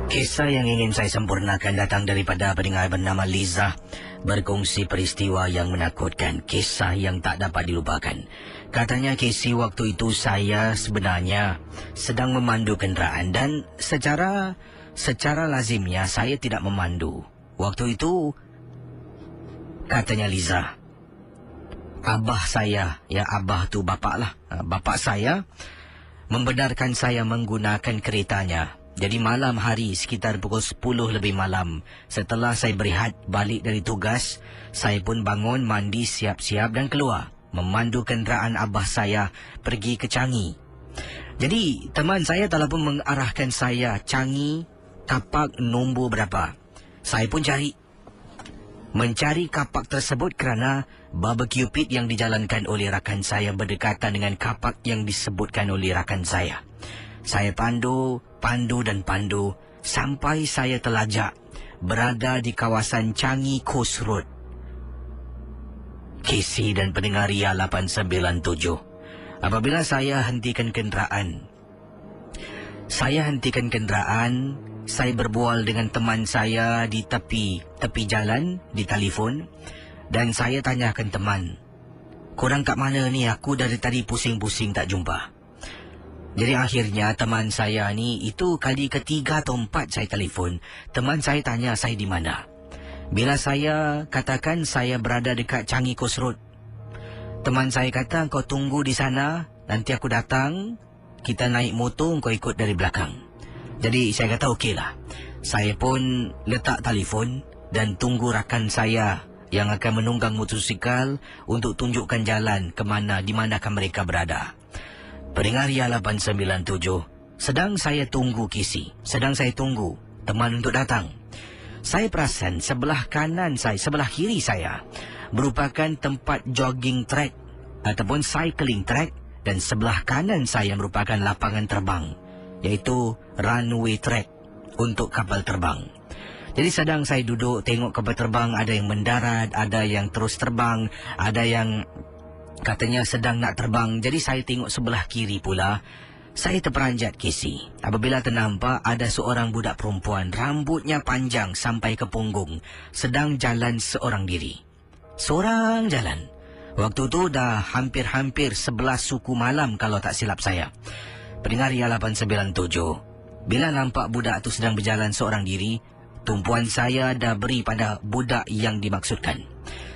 Kisah yang ingin saya sempurnakan datang daripada pendengar bernama Liza. Berkongsi peristiwa yang menakutkan, kisah yang tak dapat dilupakan. Katanya Casey, waktu itu saya sebenarnya sedang memandu kenderaan dan secara lazimnya saya tidak memandu. Waktu itu, katanya Liza, abah saya, ya abah tu bapak lah, bapak saya membenarkan saya menggunakan keretanya. Jadi malam hari sekitar pukul 10 lebih malam, setelah saya berehat balik dari tugas, saya pun bangun, mandi, siap-siap dan keluar memandu kenderaan abah saya pergi ke Changi. Jadi teman saya telah pun mengarahkan saya Changi, kapak nombor berapa. Saya pun mencari kapak tersebut kerana barbecue pit yang dijalankan oleh rakan saya berdekatan dengan kapak yang disebutkan oleh rakan saya. Saya pandu sampai saya telajak berada di kawasan Changi Coast Road. Casey dan pendengar Ria 897. Apabila saya hentikan kenderaan, saya berbual dengan teman saya di tepi jalan di telefon dan saya tanyakan teman, "Korang kat mana ni? Aku dari tadi pusing-pusing tak jumpa." Jadi akhirnya teman saya ni, itu kali ketiga atau empat saya telefon, teman saya tanya saya di mana. Bila saya katakan saya berada dekat Changi Coast Road, teman saya kata, "Kau tunggu di sana, nanti aku datang, kita naik motor, kau ikut dari belakang." Jadi saya kata okeylah. Saya pun letak telefon dan tunggu rakan saya yang akan menunggang motosikal untuk tunjukkan jalan ke mana, di manakah mereka berada. Pendengar Ria 897, sedang saya tunggu Casey, sedang saya tunggu teman untuk datang. Saya perasan sebelah kiri saya merupakan tempat jogging track ataupun cycling track dan sebelah kanan saya merupakan lapangan terbang, iaitu runway track untuk kapal terbang. Jadi sedang saya duduk tengok kapal terbang, ada yang mendarat, ada yang terus terbang, ada yang katanya sedang nak terbang. Jadi saya tengok sebelah kiri pula. Saya terperanjat Casey apabila ternampak ada seorang budak perempuan, rambutnya panjang sampai ke punggung, sedang jalan seorang diri. Seorang jalan. Waktu tu dah hampir 11 suku malam kalau tak silap saya. Pendengar Ria 897, bila nampak budak tu sedang berjalan seorang diri, tumpuan saya dah beri pada budak yang dimaksudkan.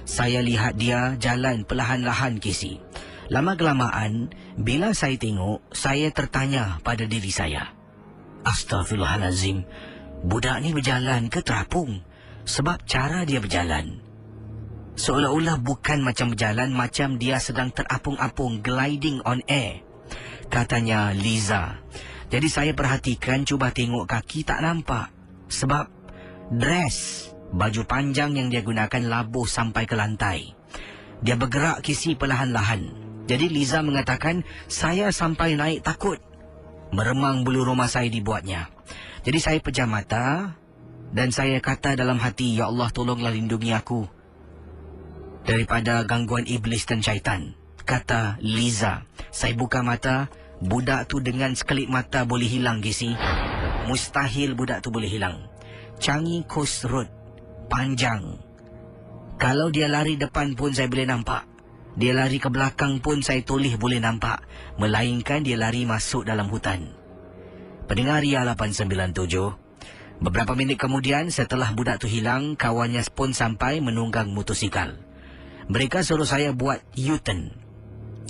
Saya lihat dia jalan perlahan-lahan Casey. Lama-kelamaan, bila saya tengok, saya tertanya pada diri saya, "Astaghfirullahalazim, budak ni berjalan ke terapung? Sebab cara dia berjalan seolah-olah bukan macam berjalan, macam dia sedang terapung-apung, gliding on air," katanya Liza. Jadi saya perhatikan, cuba tengok kaki tak nampak. Sebab dress, baju panjang yang dia gunakan labuh sampai ke lantai. Dia bergerak Casey perlahan-lahan. Jadi Liza mengatakan, saya sampai naik takut. Meremang bulu rumah saya dibuatnya. Jadi saya pejam mata dan saya kata dalam hati, "Ya Allah, tolonglah lindungi aku daripada gangguan iblis dan syaitan," kata Liza. Saya buka mata, budak tu dengan sekelip mata boleh hilang Casey. Mustahil budak tu boleh hilang. Changi Coast Road panjang. Kalau dia lari depan pun saya boleh nampak. Dia lari ke belakang pun saya toleh boleh nampak. Melainkan dia lari masuk dalam hutan. Pendengar Ria 897, beberapa minit kemudian setelah budak tu hilang, kawannya pun sampai menunggang motosikal. Mereka suruh saya buat U-turn.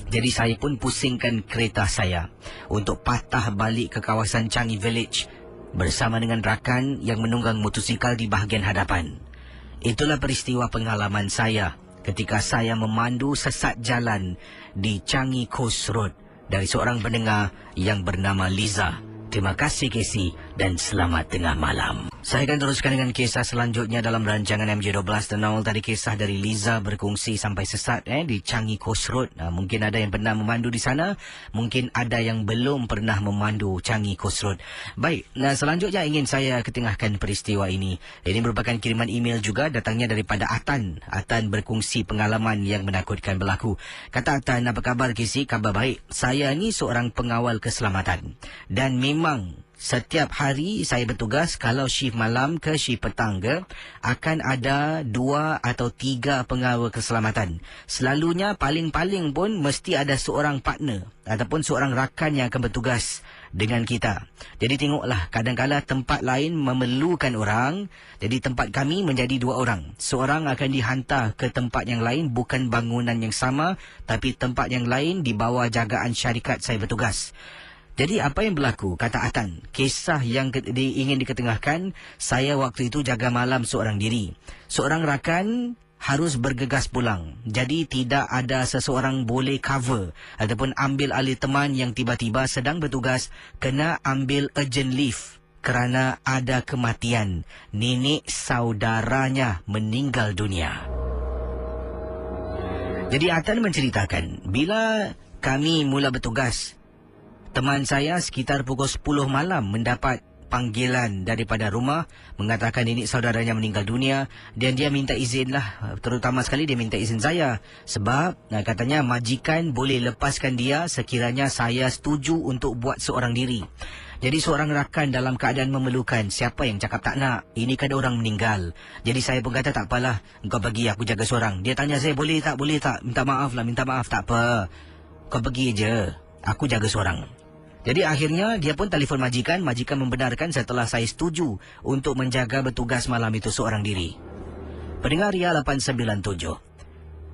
Jadi saya pun pusingkan kereta saya untuk patah balik ke kawasan Changi Village bersama dengan rakan yang menunggang motosikal di bahagian hadapan. Itulah peristiwa pengalaman saya ketika saya memandu sesat jalan di Changi Coast Road dari seorang pendengar yang bernama Liza. Terima kasih Casey dan selamat tengah malam. Saya akan teruskan dengan kisah selanjutnya dalam rancangan MJ12 dan awal tadi kisah dari Liza berkongsi sampai sesat di Changi Coast Road. Mungkin ada yang pernah memandu di sana, mungkin ada yang belum pernah memandu Changi Coast Road. Baik, selanjutnya ingin saya ketengahkan peristiwa ini. Ini merupakan kiriman email juga, datangnya daripada Atan. Atan berkongsi pengalaman yang menakutkan berlaku. Kata Atan, "Apa khabar Casey?" "Khabar baik. Saya ni seorang pengawal keselamatan dan memang Setiap hari saya bertugas, kalau shift malam ke shift petang ke, akan ada 2 atau 3 pengawal keselamatan. Selalunya paling-paling pun mesti ada seorang partner ataupun seorang rakan yang akan bertugas dengan kita. Jadi tengoklah, kadang-kadang tempat lain memerlukan orang, jadi tempat kami menjadi 2 orang. Seorang akan dihantar ke tempat yang lain, bukan bangunan yang sama, tapi tempat yang lain di bawah jagaan syarikat saya bertugas. Jadi apa yang berlaku? Kata Atan, kisah yang ingin diketengahkan, saya waktu itu jaga malam seorang diri. Seorang rakan harus bergegas pulang. Jadi tidak ada seseorang boleh cover ataupun ambil alih teman yang tiba-tiba sedang bertugas kena ambil urgent leave kerana ada kematian. Nenek saudaranya meninggal dunia. Jadi Atan menceritakan, bila kami mula bertugas, teman saya sekitar pukul 10 malam mendapat panggilan daripada rumah mengatakan nenek saudaranya meninggal dunia, dan dia minta izin lah. Terutama sekali dia minta izin saya sebab katanya majikan boleh lepaskan dia sekiranya saya setuju untuk buat seorang diri. Jadi seorang rakan dalam keadaan memerlukan, siapa yang cakap tak nak? Ini kan orang meninggal. Jadi saya pun kata tak apalah, engkau pergi, aku jaga seorang. Dia tanya saya, boleh tak? Minta maaf lah, minta maaf. Tak apa, kau pergi je, aku jaga seorang. Jadi akhirnya dia pun telefon majikan. Majikan membenarkan setelah saya setuju untuk menjaga bertugas malam itu seorang diri. Pendengar Ria 897.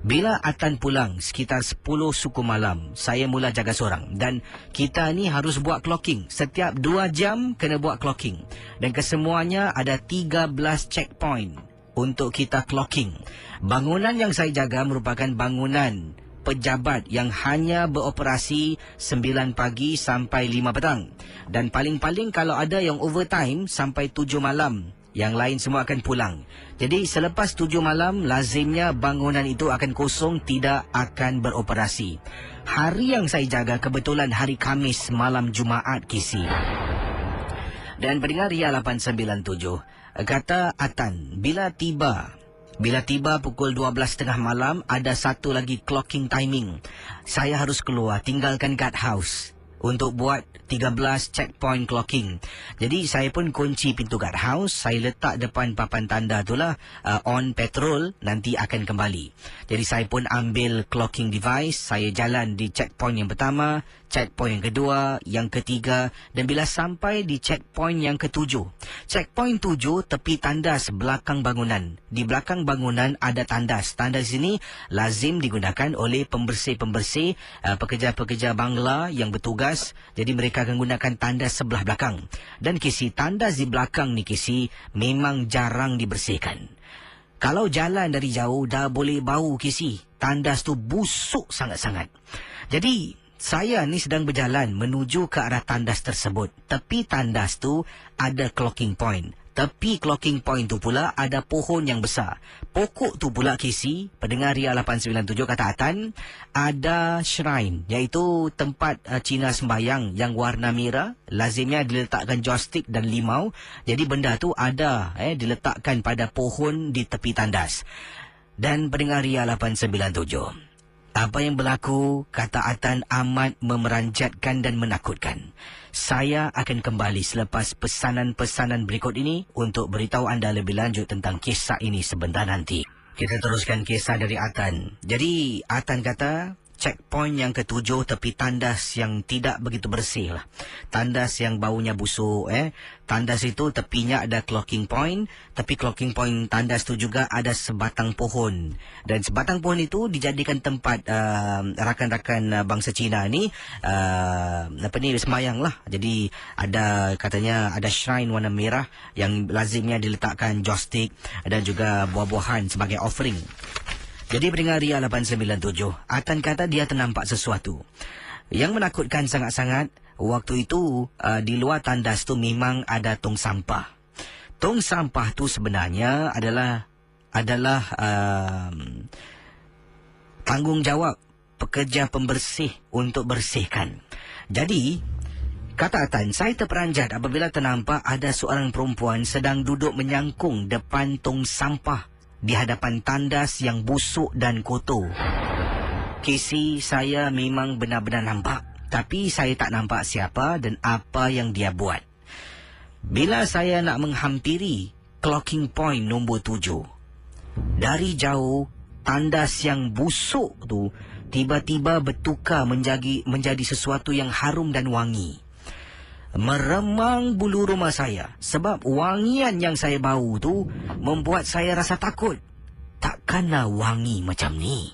Bila Atan pulang sekitar 10 suku malam, saya mula jaga seorang. Dan kita ni harus buat clocking. Setiap 2 jam kena buat clocking. Dan kesemuanya ada 13 checkpoint untuk kita clocking. Bangunan yang saya jaga merupakan bangunan pejabat yang hanya beroperasi 9 pagi sampai 5 petang. Dan paling-paling kalau ada yang overtime sampai 7 malam. Yang lain semua akan pulang. Jadi selepas 7 malam, lazimnya bangunan itu akan kosong, tidak akan beroperasi. Hari yang saya jaga kebetulan hari Khamis malam Jumaat Kisi. Dan pendengar Ria 897, kata Atan, bila tiba pukul 12.30 malam, ada satu lagi clocking timing. Saya harus keluar, tinggalkan guard house untuk buat 13 checkpoint clocking. Jadi saya pun kunci pintu guard house, saya letak depan papan tanda itulah on patrol, nanti akan kembali. Jadi saya pun ambil clocking device, saya jalan di checkpoint yang pertama, checkpoint yang kedua, yang ketiga, dan bila sampai di checkpoint yang ketujuh. Checkpoint 7 tepi tandas belakang bangunan. Di belakang bangunan ada tandas. Tandas ini lazim digunakan oleh pembersih-pembersih, pekerja-pekerja bangla yang bertugas. Jadi mereka akan gunakan tandas sebelah belakang. Dan kisi tandas di belakang ni kisi memang jarang dibersihkan. Kalau jalan dari jauh dah boleh bau kisi. Tandas tu busuk sangat-sangat. Jadi saya ni sedang berjalan menuju ke arah tandas tersebut. Tepi tandas tu ada clocking point. Tepi clocking point tu pula ada pohon yang besar. Pokok tu pula kisi, pendengar Ria 897 kata Atan, ada shrine, iaitu tempat Cina sembayang yang warna merah. Lazimnya diletakkan joystick dan limau. Jadi benda tu ada diletakkan pada pohon di tepi tandas. Dan pendengar Ria 897, apa yang berlaku, kata Atan, amat memeranjatkan dan menakutkan. Saya akan kembali selepas pesanan-pesanan berikut ini untuk beritahu anda lebih lanjut tentang kisah ini sebentar nanti. Kita teruskan kisah dari Atan. Jadi Atan kata, checkpoint yang ketujuh tepi tandas yang tidak begitu bersih lah. Tandas yang baunya busuk. Tandas itu tepinya ada clocking point. Tepi clocking point tandas itu juga ada sebatang pohon. Dan sebatang pohon itu dijadikan tempat rakan-rakan bangsa Cina ni sembayang lah. Jadi ada katanya ada shrine warna merah yang lazimnya diletakkan joystick dan juga buah-buahan sebagai offering. Jadi pendengar Ria 897, Atan kata dia ternampak sesuatu yang menakutkan sangat-sangat. Waktu itu di luar tandas tu memang ada tong sampah. Tong sampah tu sebenarnya adalah tanggungjawab pekerja pembersih untuk bersihkan. Jadi kata Atan, saya terperanjat apabila ternampak ada seorang perempuan sedang duduk menyangkung depan tong sampah di hadapan tandas yang busuk dan kotor. Kisi, saya memang benar-benar nampak. Tapi saya tak nampak siapa dan apa yang dia buat. Bila saya nak menghampiri clocking point nombor 7, dari jauh tandas yang busuk tu tiba-tiba bertukar menjadi sesuatu yang harum dan wangi. Meremang bulu rumah saya sebab wangian yang saya bau tu membuat saya rasa takut. Takkanlah wangi macam ni.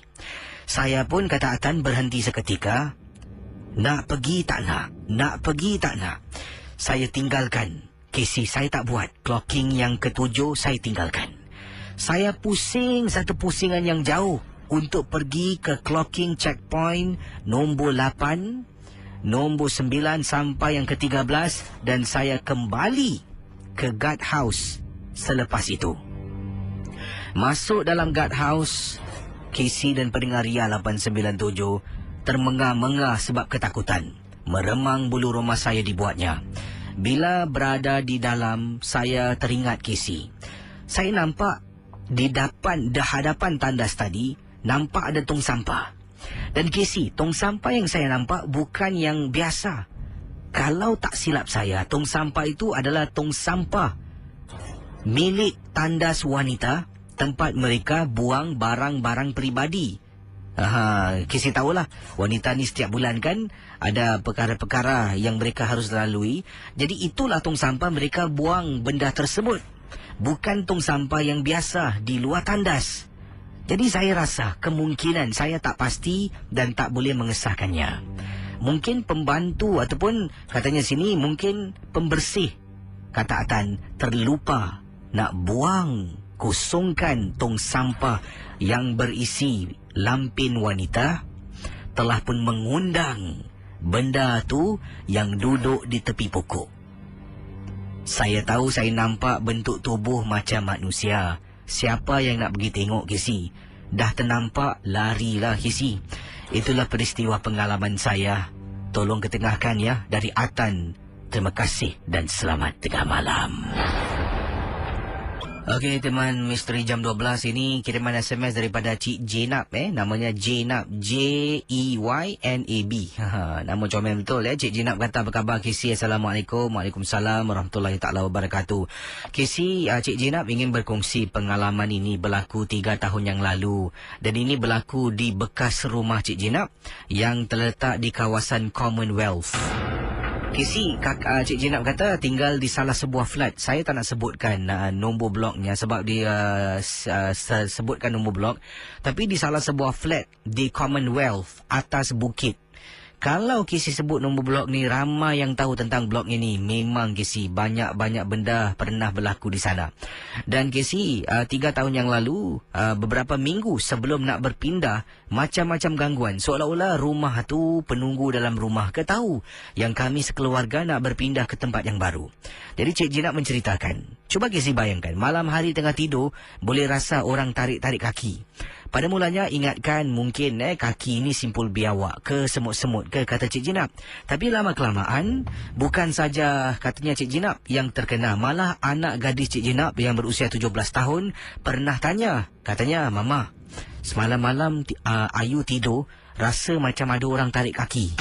Saya pun kata Atan berhenti seketika. Nak pergi tak nak, nak pergi tak nak. Saya tinggalkan. Casey, saya tak buat. Clocking yang ke-7 saya tinggalkan. Saya pusing satu pusingan yang jauh untuk pergi ke clocking checkpoint nombor 8, nombor 9 sampai yang ke-13 dan saya kembali ke guard house selepas itu. Masuk dalam guard house, Casey dan pendengar Ria 897 termengah-mengah sebab ketakutan. Meremang bulu rumah saya dibuatnya. Bila berada di dalam, saya teringat Casey. Saya nampak di hadapan tandas tadi, nampak ada tong sampah. Dan Casey, tong sampah yang saya nampak bukan yang biasa. Kalau tak silap saya, tong sampah itu adalah tong sampah milik tandas wanita, tempat mereka buang barang-barang peribadi. Casey tahulah, wanita ni setiap bulan kan ada perkara-perkara yang mereka harus lalui. Jadi itulah tong sampah mereka buang benda tersebut. Bukan tong sampah yang biasa di luar tandas. Jadi saya rasa kemungkinan, saya tak pasti dan tak boleh mengesahkannya. Mungkin pembantu ataupun katanya sini mungkin pembersih, kata Atan, terlupa nak buang, kosongkan tong sampah yang berisi lampin wanita, telah pun mengundang benda tu yang duduk di tepi pokok. Saya tahu saya nampak bentuk tubuh macam manusia. Siapa yang nak pergi tengok, Casey? Dah ternampak, larilah, Casey. Itulah peristiwa pengalaman saya. Tolong ketengahkan ya, dari Atan. Terima kasih dan selamat tengah malam. Okey teman, misteri jam 12 ini kiriman SMS daripada Cik Jenab namanya Jenab, J-E-Y-N-A-B. Nama comel betul Cik Jenab kata, apa khabar Casey? Assalamualaikum. Waalaikumsalam warahmatullahi taala wabarakatuh. Casey, Cik Jenab ingin berkongsi pengalaman ini berlaku 3 tahun yang lalu dan ini berlaku di bekas rumah Cik Jenab yang terletak di kawasan Commonwealth. Casey, Cik Jenab kata tinggal di salah sebuah flat. Saya tak nak sebutkan nombor bloknya sebab dia sebutkan nombor blok. Tapi di salah sebuah flat di Commonwealth, atas bukit. Kalau Casey sebut nombor blok ni, ramai yang tahu tentang blok ini. Memang Casey, banyak-banyak benda pernah berlaku di sana. Dan Casey, 3 tahun yang lalu, beberapa minggu sebelum nak berpindah, macam-macam gangguan. Seolah-olah rumah tu, penunggu dalam rumah ke tahu yang kami sekeluarga nak berpindah ke tempat yang baru. Jadi Cik Jenab menceritakan. Cuba Casey bayangkan, malam hari tengah tidur, boleh rasa orang tarik-tarik kaki. Pada mulanya ingatkan mungkin kaki ini simpul biawak ke semut-semut ke, kata Cik Jenab. Tapi lama-kelamaan bukan saja katanya Cik Jenab yang terkena, malah anak gadis Cik Jenab yang berusia 17 tahun pernah tanya. Katanya, Mama, semalam malam Ayu tidur rasa macam ada orang tarik kaki.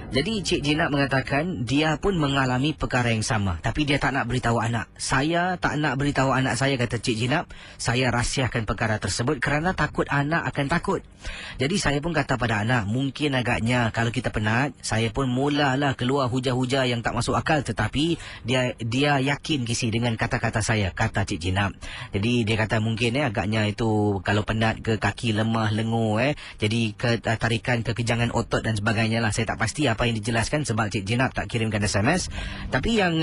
Jadi Cik Jenab mengatakan dia pun mengalami perkara yang sama. Tapi dia tak nak beritahu anak. Saya tak nak beritahu anak saya, kata Cik Jenab. Saya rahsiakan perkara tersebut kerana takut anak akan takut. Jadi saya pun kata pada anak, mungkin agaknya kalau kita penat, saya pun mulalah keluar hujah-hujah yang tak masuk akal. Tetapi dia yakin Casey dengan kata-kata saya, kata Cik Jenab. Jadi dia kata mungkin agaknya itu kalau penat ke, kaki lemah, lengur jadi tarikan kekejangan otot dan sebagainya lah. Saya tak pasti apa yang dijelaskan sebab Cik Jenab tak kirimkan SMS. Tapi yang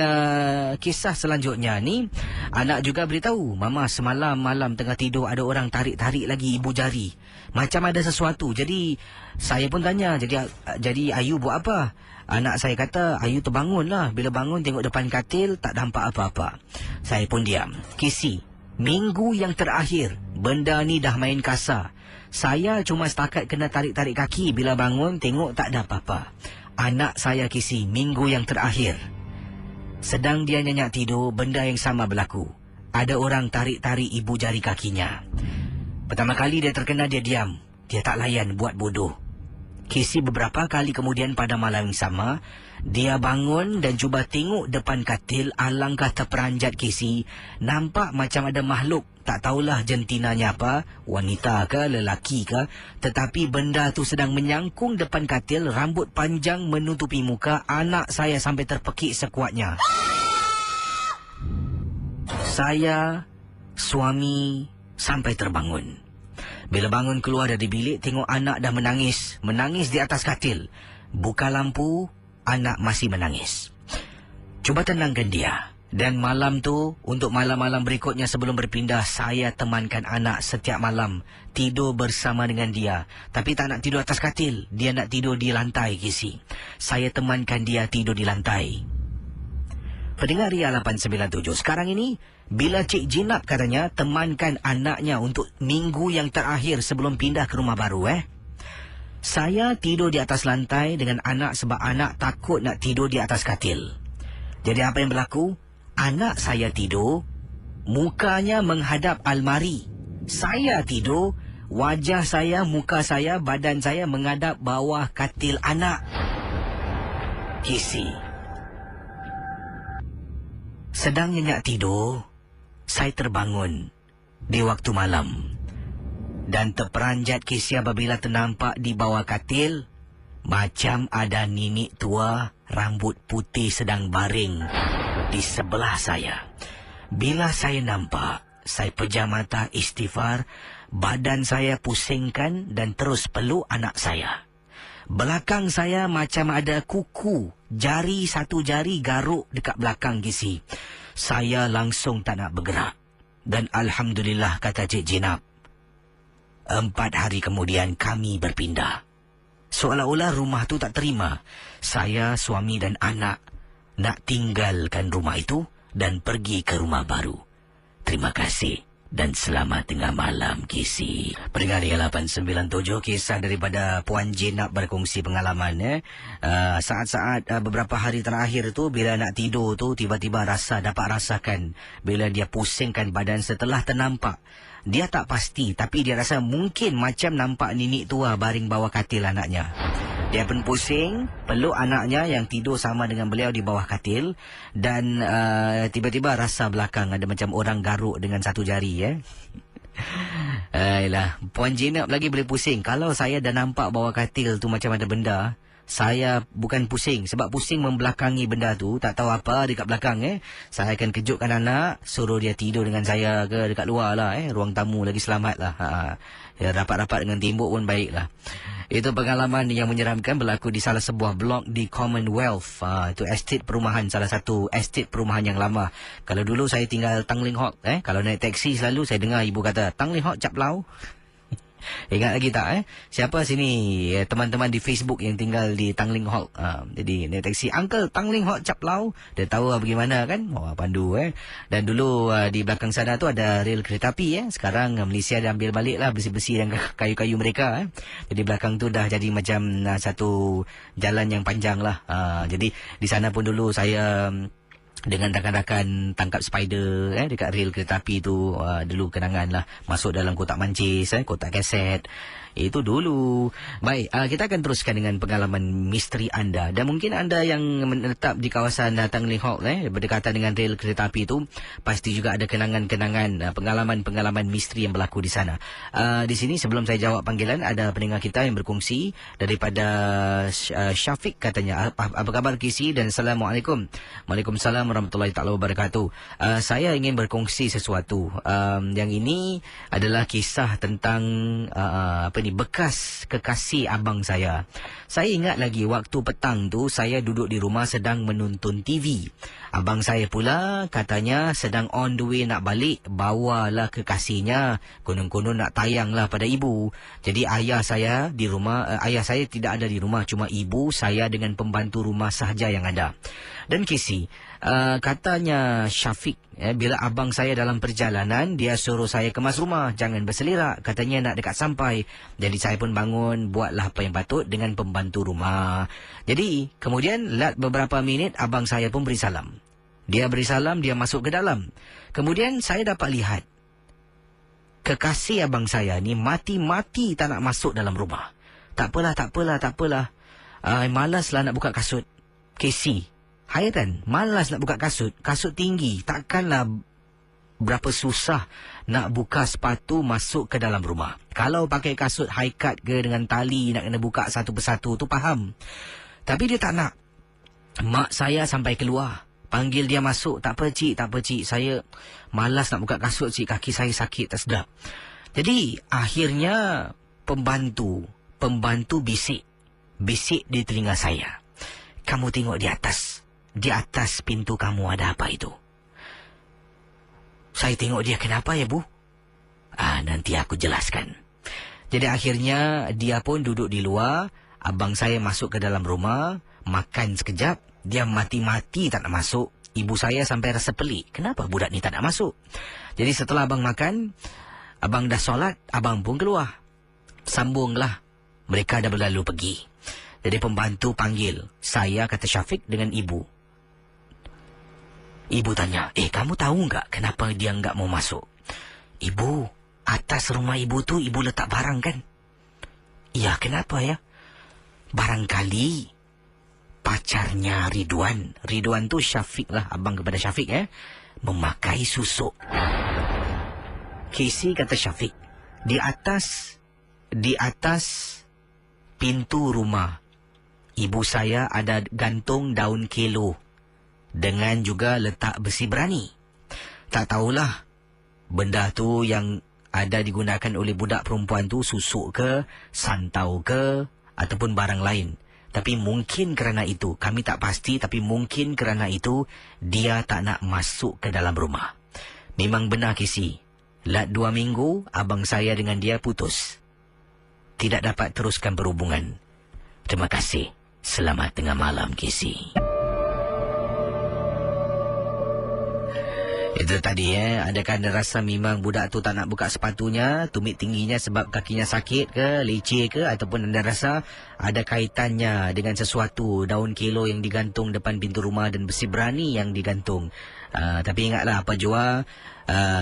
kisah selanjutnya ni, anak juga beritahu, Mama, semalam malam tengah tidur ada orang tarik-tarik lagi ibu jari. Macam ada sesuatu. Jadi saya pun tanya, jadi Ayu buat apa? Anak saya kata, Ayu terbangun lah. Bila bangun tengok depan katil tak nampak apa-apa. Saya pun diam. Casey, minggu yang terakhir benda ni dah main kasar. Saya cuma setakat kena tarik-tarik kaki. Bila bangun tengok tak ada apa-apa. Anak saya Casey, minggu yang terakhir, sedang dia nyenyak tidur, benda yang sama berlaku. Ada orang tarik-tarik ibu jari kakinya. Pertama kali dia terkena, dia diam. Dia tak layan, buat bodoh. Casey beberapa kali kemudian pada malam yang sama, dia bangun dan cuba tengok depan katil. Alangkah terperanjat Casey. Nampak macam ada makhluk. Tak tahulah jantinanya apa, wanita ke, lelaki ke. Tetapi benda tu sedang menyangkung depan katil, rambut panjang menutupi muka. Anak saya sampai terpekik sekuatnya. Saya, suami, sampai terbangun. Bila bangun keluar dari bilik, tengok anak dah menangis. Menangis di atas katil. Buka lampu, anak masih menangis. Cuba tenangkan dia. Dan malam tu, untuk malam-malam berikutnya sebelum berpindah, saya temankan anak setiap malam. Tidur bersama dengan dia. Tapi tak nak tidur atas katil. Dia nak tidur di lantai, Casey. Saya temankan dia tidur di lantai. Pendengar Ria 897, sekarang ini, bila Cik Jinab katanya temankan anaknya untuk minggu yang terakhir sebelum pindah ke rumah baru, saya tidur di atas lantai dengan anak sebab anak takut nak tidur di atas katil. Jadi apa yang berlaku? Anak saya tidur, mukanya menghadap almari. Saya tidur, wajah saya, muka saya, badan saya menghadap bawah katil anak. Casey. Sedang nyenyak tidur, saya terbangun di waktu malam. Dan terperanjat Casey apabila ternampak di bawah katil, macam ada nenek tua rambut putih sedang baring di sebelah saya. Bila saya nampak, saya pejam mata istighfar, badan saya pusingkan dan terus peluk anak saya. Belakang saya macam ada kuku, satu jari garuk dekat belakang Casey. Saya langsung tak nak bergerak. Dan Alhamdulillah, kata Cik Jinab, 4 hari kemudian kami berpindah. Seolah-olah rumah tu tak terima. Saya, suami dan anak nak tinggalkan rumah itu dan pergi ke rumah baru. Terima kasih. Dan selamat tengah malam, Casey. Pendengar Ria 897, kisah daripada Puan Jinab berkongsi pengalaman. Saat-saat beberapa hari terakhir tu, bila nak tidur tu, tiba-tiba dapat rasakan bila dia pusingkan badan setelah ternampak. Dia tak pasti, tapi dia rasa mungkin macam nampak nenek tua baring bawah katil anaknya. Dia pun pusing, peluk anaknya yang tidur sama dengan beliau di bawah katil. Dan tiba-tiba rasa belakang ada macam orang garuk dengan satu jari. Ayolah, Puan Jinab lagi boleh pusing. Kalau saya dah nampak bawah katil tu macam ada benda, saya bukan pusing. Sebab pusing membelakangi benda tu, tak tahu apa dekat belakang. Saya akan kejutkan anak, suruh dia tidur dengan saya ke dekat luar lah. Ruang tamu lagi selamat lah. Ya, rapat-rapat dengan tembok pun baik lah. Itu pengalaman yang menyeramkan berlaku di salah sebuah blok di Commonwealth. Itu estate perumahan, salah satu estate perumahan yang lama. Kalau dulu saya tinggal Tanglin Halt. Kalau naik taksi selalu saya dengar ibu kata, Tanglin Halt Cap Lau. Ingat lagi tak? Siapa sini teman-teman di Facebook yang tinggal di Tanglin Halt? Jadi naik taksi, Uncle Tanglin Halt Cap Lau. Dia tahu bagaimana kan? Wah, pandu. Dan dulu di belakang sana tu ada rel kereta api. Sekarang Malaysia dah ambil balik lah besi-besi dan kayu-kayu mereka. Jadi belakang tu dah jadi macam satu jalan yang panjang lah. Jadi di sana pun dulu saya dengan rakan-rakan tangkap spider dekat rel kereta api tu. Dulu kenangan lah, masuk dalam kotak mancis, kotak kaset. Itu dulu. Baik, kita akan teruskan dengan pengalaman misteri anda. Dan mungkin anda yang menetap di kawasan Tanglin Halt, berdekatan dengan rel kereta api itu, pasti juga ada kenangan-kenangan, pengalaman-pengalaman misteri yang berlaku di sana. Di sini sebelum saya jawab panggilan, ada pendengar kita yang berkongsi daripada Syafiq katanya. Apa khabar Casey dan Assalamualaikum. Waalaikumsalam warahmatullahi taala wabarakatuh. Saya ingin berkongsi sesuatu. Yang ini adalah kisah tentang bekas kekasih abang saya. Saya ingat lagi waktu petang tu saya duduk di rumah sedang menonton TV. Abang saya pula katanya sedang on the way nak balik, bawalah kekasihnya. Konon-konon nak tayanglah pada ibu. Jadi ayah saya di rumah, ayah saya tidak ada di rumah, cuma ibu saya dengan pembantu rumah sahaja yang ada. Dan Casey, katanya Syafiq, bila abang saya dalam perjalanan, dia suruh saya kemas rumah, jangan berselirak, katanya nak dekat sampai. Jadi saya pun bangun, buatlah apa yang patut dengan pembantu rumah. Jadi kemudian lat beberapa minit abang saya pun beri salam. Dia beri salam, dia masuk ke dalam. Kemudian saya dapat lihat kekasih abang saya ni mati-mati tak nak masuk dalam rumah. Tak apalah. Malaslah nak buka kasut. Casey, hairan, malas nak buka kasut. Kasut tinggi, takkanlah berapa susah nak buka sepatu masuk ke dalam rumah. Kalau pakai kasut high cut ke dengan tali nak kena buka satu persatu tu faham. Tapi dia tak nak. Mak saya sampai keluar. Panggil dia masuk. Tak apa cik. Saya malas nak buka kasut cik. Kaki saya sakit tak sedap. Jadi akhirnya pembantu bisik di telinga saya. Kamu tengok di atas. Di atas pintu kamu ada apa itu? Saya tengok dia, kenapa ya bu? Nanti aku jelaskan. Jadi akhirnya dia pun duduk di luar. Abang saya masuk ke dalam rumah. Makan sekejap. Dia mati-mati tak nak masuk. Ibu saya sampai rasa pelik. Kenapa budak ni tak nak masuk? Jadi setelah abang makan, abang dah solat, abang pun keluar. Sambunglah. Mereka dah berlalu pergi. Jadi pembantu panggil. Saya, kata Syafiq, dengan ibu. Ibu tanya, kamu tahu enggak kenapa dia enggak mau masuk? Ibu, atas rumah ibu tu ibu letak barang kan? Iya, kenapa ya? Barangkali pacarnya Ridwan tu Syafiq lah, abang kepada Syafiq memakai susuk. Casey, kata Syafiq, di atas pintu rumah ibu saya ada gantung daun kelo. Dengan juga letak besi berani. Tak tahulah benda tu yang ada digunakan oleh budak perempuan tu susuk ke, santau ke, ataupun barang lain. Tapi mungkin kerana itu, kami tak pasti, tapi mungkin kerana itu dia tak nak masuk ke dalam rumah. Memang benar Casey. Lat 2 minggu abang saya dengan dia putus. Tidak dapat teruskan berhubungan. Terima kasih. Selamat tengah malam Casey. Itu tadi adakah anda rasa memang budak tu tak nak buka sepatunya, tumit tingginya sebab kakinya sakit ke, leceh ke, ataupun anda rasa ada kaitannya dengan sesuatu, daun kelo yang digantung depan pintu rumah dan besi berani yang digantung. Tapi ingatlah apa jua,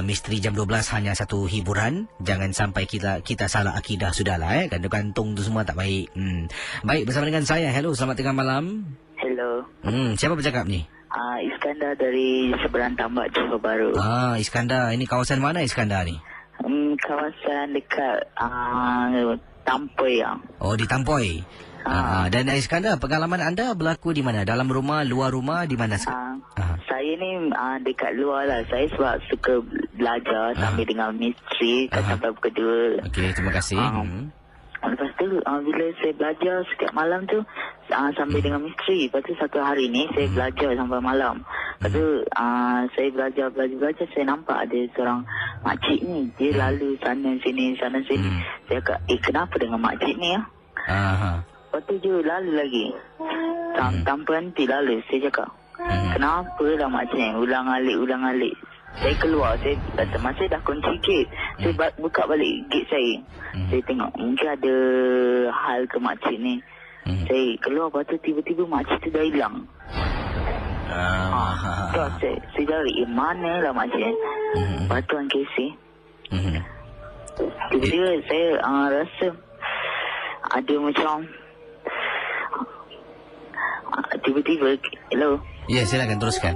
misteri jam 12 hanya satu hiburan. Jangan sampai kita salah akidah sudahlah gantung tu semua tak baik. Baik, bersama dengan saya. Hello, selamat tengah malam. Hello. Siapa bercakap ni? Iskandar dari seberang Tambak Johor Bahru. Iskandar. Ini kawasan mana Iskandar ni? Kawasan dekat Tampoi. Oh, di Tampoi. Dan Iskandar, pengalaman anda berlaku di mana? Dalam rumah, luar rumah, di mana? Saya ni dekat luar lah. Saya sebab suka belajar sambil dengan misteri sampai pukul 2. Okey, terima kasih. Lepas tu bila saya belajar setiap malam tu sambil dengan misteri. Lepas tu satu hari ni saya belajar sampai malam. Lepas tu saya belajar. Saya nampak ada seorang makcik ni. Dia lalu sana sini. Saya kata, kenapa dengan makcik ni ya? Lepas tu dia lalu lagi. Tanpa henti lalu. Saya cakap, kenapa lah makcik ni? Ulang alik. Saya keluar, saya masa dah kunci gate. Saya buka balik gate saya. Saya tengok mungkin ada hal ke makcik ni. Saya keluar, lepas tu tiba-tiba makcik tu dah hilang. Saya cari mana lah makcik ni. Batuan Casey. Tiba-tiba saya rasa ada macam tiba-tiba. Hello. Ya, silakan teruskan.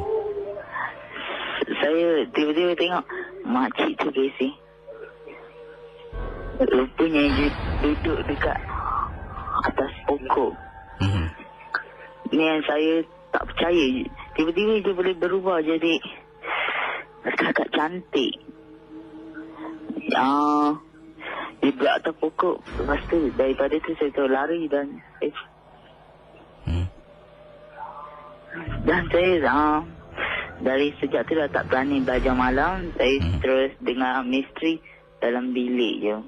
Saya tiba-tiba tengok makcik tu Casey. Rupanya dia duduk dekat atas pokok. Ni yang saya tak percaya. Tiba-tiba dia boleh berubah jadi kakak cantik. Dia duduk atas pokok. Lepas tu daripada tu saya terus lari dan dan saya dari sejak tu dah tak berani belajar malam. Saya terus dengar misteri dalam bilik je.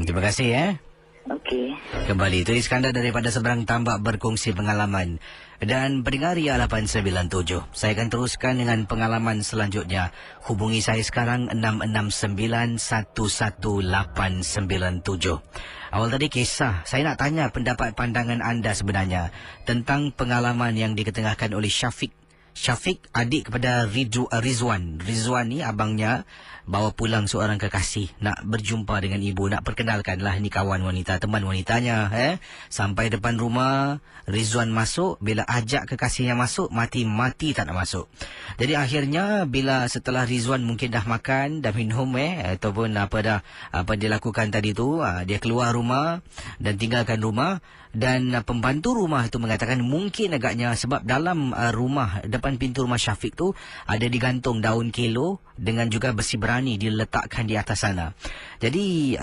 Terima kasih Okey. Kembali itu Iskandar daripada seberang Tambak berkongsi pengalaman. Dan pendengar Ria 897, saya akan teruskan dengan pengalaman selanjutnya. Hubungi saya sekarang 669-11897. Awal tadi kisah, saya nak tanya pendapat pandangan anda sebenarnya tentang pengalaman yang diketengahkan oleh Syafiq. Syafiq adik kepada Rizwan. Rizwan ni abangnya bawa pulang seorang kekasih, nak berjumpa dengan ibu, nak perkenalkanlah ni kawan wanita, teman wanitanya. Sampai depan rumah, Rizwan masuk. Bila ajak kekasihnya masuk, mati-mati tak nak masuk. Jadi akhirnya bila setelah Rizwan mungkin dah makan, dah minum ataupun apa dia lakukan tadi tu, dia keluar rumah dan tinggalkan rumah. Dan pembantu rumah itu mengatakan mungkin agaknya sebab dalam rumah, depan pintu rumah Syafiq tu ada digantung daun kelo dengan juga besi berani diletakkan di atas sana. Jadi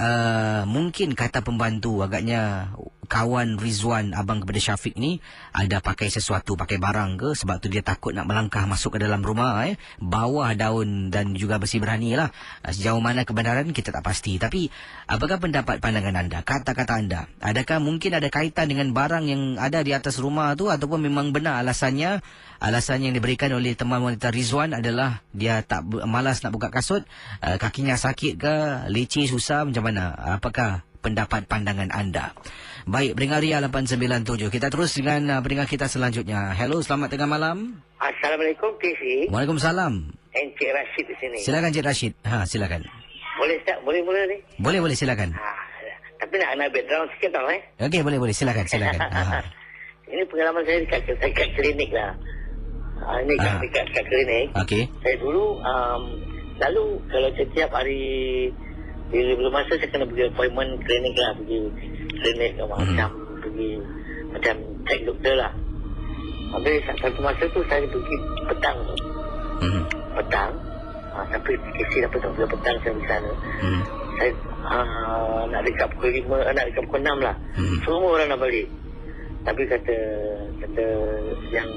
mungkin kata pembantu agaknya kawan Rizwan, abang kepada Syafiq ni, ada pakai sesuatu, pakai barang ke, sebab tu dia takut nak melangkah masuk ke dalam rumah. Bawah daun dan juga besi berani lah. Sejauh mana kebenaran kita tak pasti. Tapi apakah pendapat pandangan anda, kata-kata anda? Adakah mungkin ada kaitan dengan barang yang ada di atas rumah tu, ataupun memang benar alasannya yang diberikan oleh teman wanita Rizwan adalah dia tak malas nak buka kasut, kakinya sakit ke, leceh, susah, macam mana? Apakah pendapat pandangan anda? Baik, Pendengar Ria 897. Kita terus dengan pendengar kita selanjutnya. Hello, selamat tengah malam. Assalamualaikum, KC. Waalaikumsalam. Encik Rashid di sini. Silakan Cik Rashid. Silakan. Boleh tak? Boleh mula ni? Boleh, silakan. Tapi nak background sikit tau Okey, boleh. Silakan. Ini pengalaman saya dekat klinik lah. Ini dekat klinik. Okey. Saya dulu lalu kalau setiap hari bila masa saya kena pergi appointment klinik lah, pergi klinik macam cek doktor lah. Habis satu masa tu saya pergi petang tu. Petang. Sampai KC dapat tak petang saya di sana. Saya nak dekat pukul 5, nak dekat pukul 6 lah. Semua orang nak balik. Tapi kata yang